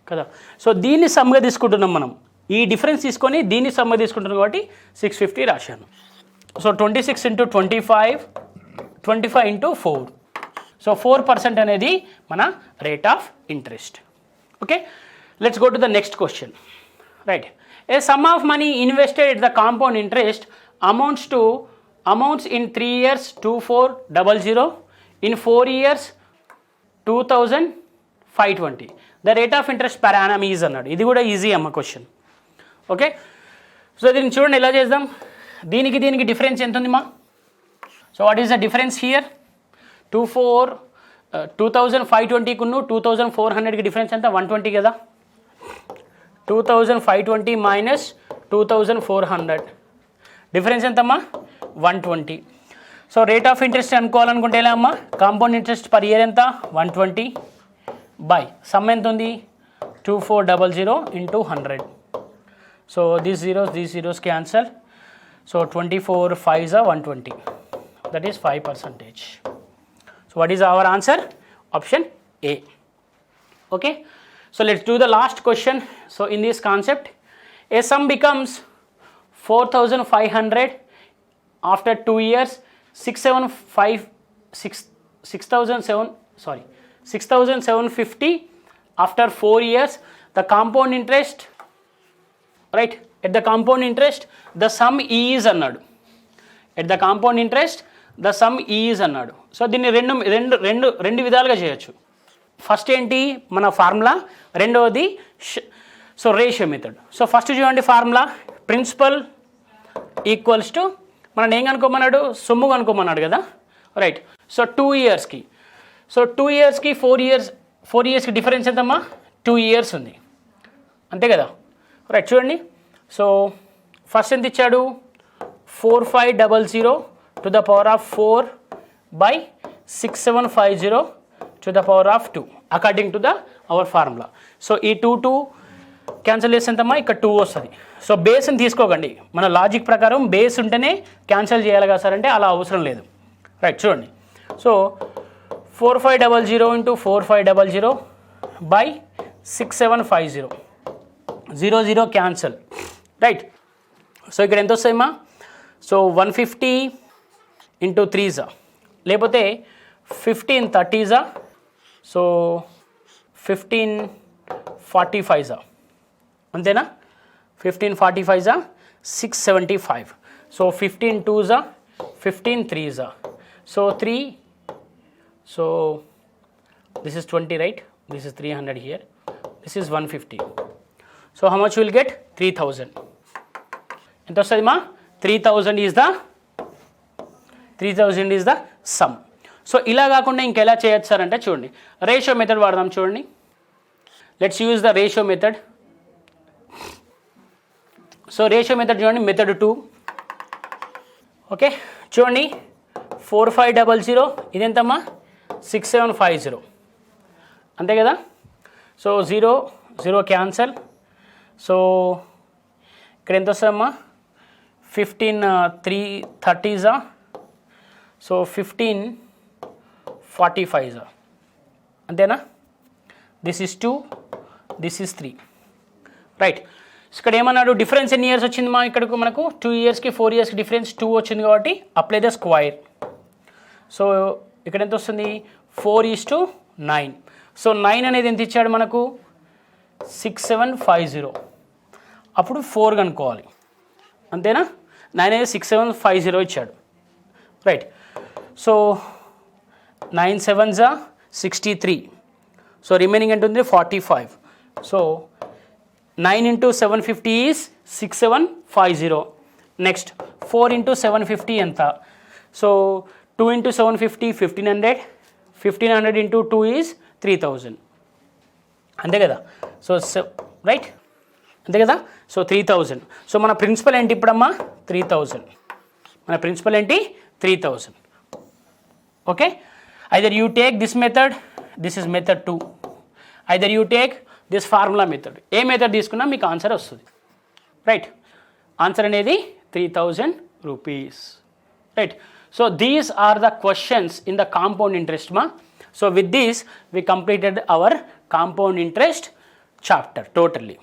కదా. సో దీన్ని సమ్గా తీసుకుంటున్నాం మనం, ఈ డిఫరెన్స్ తీసుకొని దీన్ని సమ్గా తీసుకుంటున్నాం కాబట్టి 650 రాశాను. So 26 into 25, 25 into 4. సో 4% అనేది మన rate of interest. Okay, let's go to the next question. Right, A sum of money invested at the compound interest amounts in 3 years 2400, in 4 years 2520. The rate of interest per annum is అన్నాడు. ఇది కూడా easy అమ్మ question. Okay, so దీన్ని చూడండి ఎలా చేద్దాం. దీనికి difference ఎంత ఉంది మా? So what is the difference here? 2520కును 2400కి డిఫరెన్స్ ఎంత? 120 కదా. 2520 మైనస్ 2400 డిఫరెన్స్ ఎంతమ్మా? 120. సో రేట్ ఆఫ్ ఇంట్రెస్ట్ అనుకోవాలనుకుంటే ఎలా అమ్మా? కాంపౌండ్ ఇంట్రెస్ట్ పర్ ఇయర్ ఎంత? 120 బై సమ్ ఎంత ఉంది? 2400 into 100. So these zeros cancel. So 24 5s are 120. That is 5%. So what is our answer? Option A. Okay, so let's do the last question. So in this concept, a sum becomes 4500 after 2 years, 6750 after 4 years. The compound interest, right, at the compound interest the sum is అన్నాడు. at the compound interest the sum is అన్నాడు. So దీన్ని రెండు విధాలుగా చేయొచ్చు. First ఏంటి మన formula, రెండవది so ratio method. So first చూడండి ఫార్ములా, ప్రిన్సిపల్ ఈక్వల్స్ టు మనం ఏం కనుక్కోమన్నాడు? సొమ్ము కనుక్కోమన్నాడు కదా. రైట్, సో 2 yearsకి, సో 2 yearsకి 4 yearsకి డిఫరెన్స్ ఎంతమ్మా? 2 years ఉంది, అంతే కదా. రైట్, చూడండి. సో ఫస్ట్ ఎంత ఇచ్చాడు? 4500 to the power of 4 by 6750 to the power of 2 according to the our formula. So ఈ 2 క్యాన్సిల్ చేస్తే ఎంతమ్మా? ఇక్కడ 2 వస్తుంది. సో బేస్ని తీసుకోకండి, మన లాజిక్ ప్రకారం బేస్ ఉంటేనే క్యాన్సిల్ చేయాలి కదా సార్ అంటే అలా అవసరం లేదు. రైట్, చూడండి. So 4500 into 4500 by 6750, 0 cancel. Right, so ఇక్కడ ఎంత వస్తాయమ్మా? సో 150 ఇంటూ 3s, లేకపోతే 1530s, సో 1545s, అంతేనా? 1545s 675. So 15 2s 15 3s, so 3, so this is 20, right? This is 300 here, this is 150. So how much you will get? 3000. ఎంత వస్తుంది మా? 3000 is the sum. So ఇలా కాకుండా ఇంకెలా చేయొచ్చు సార్ అంటే చూడండి, రేషియో మెథడ్ వాడదాం. చూడండి, let's use the ratio method. So ratio method చూడండి, మెథడ్ 2. ఓకే, చూడండి 4500 ఇదెంతమ్మా? 6750, అంతే కదా. So 0 cancel. సో ఇక్కడ ఎంత వస్తుందమ్మా? 15 330s, సో 1545s, అంతేనా. This is 2, this is 3. Right, ఇక్కడ ఏమన్నాడు? డిఫరెన్స్ ఎన్ని ఇయర్స్ వచ్చింది మా? ఇక్కడకు మనకు 2 yearsకి 4 yearsకి డిఫరెన్స్ 2 వచ్చింది కాబట్టి అప్లై ద స్క్వైర్. సో ఇక్కడ ఎంత వస్తుంది? 4:9. సో 9 అనేది ఎంత ఇచ్చాడు మనకు? 6750. అప్పుడు 4 కనుక్కోవాలి, అంతేనా. 9 అనేది 6750 ఇచ్చాడు. Right, so 9 7s 63. So remaining ఎంత ఉంది? 45. So 9 into 750 is 6750. Next 4 into 750 ఎంత? So 2 into 750 1500. 1500 into 2 is 3000, అంతే కదా. సో రైట్, అంతే కదా. సో 3000. సో మన ప్రిన్సిపల్ ఏంటి ఇప్పుడమ్మా? 3000. మన ప్రిన్సిపల్ ఏంటి? 3000. Okay, either you take this method, this is method 2. Either you take this formula method. ఏ మెథడ్ తీసుకున్నా మీకు ఆన్సర్ వస్తుంది. రైట్, ఆన్సర్ అనేది 3000 rupees. Right, so these are the questions in the compound interest మా. So with this we completed our compound interest chapter totally.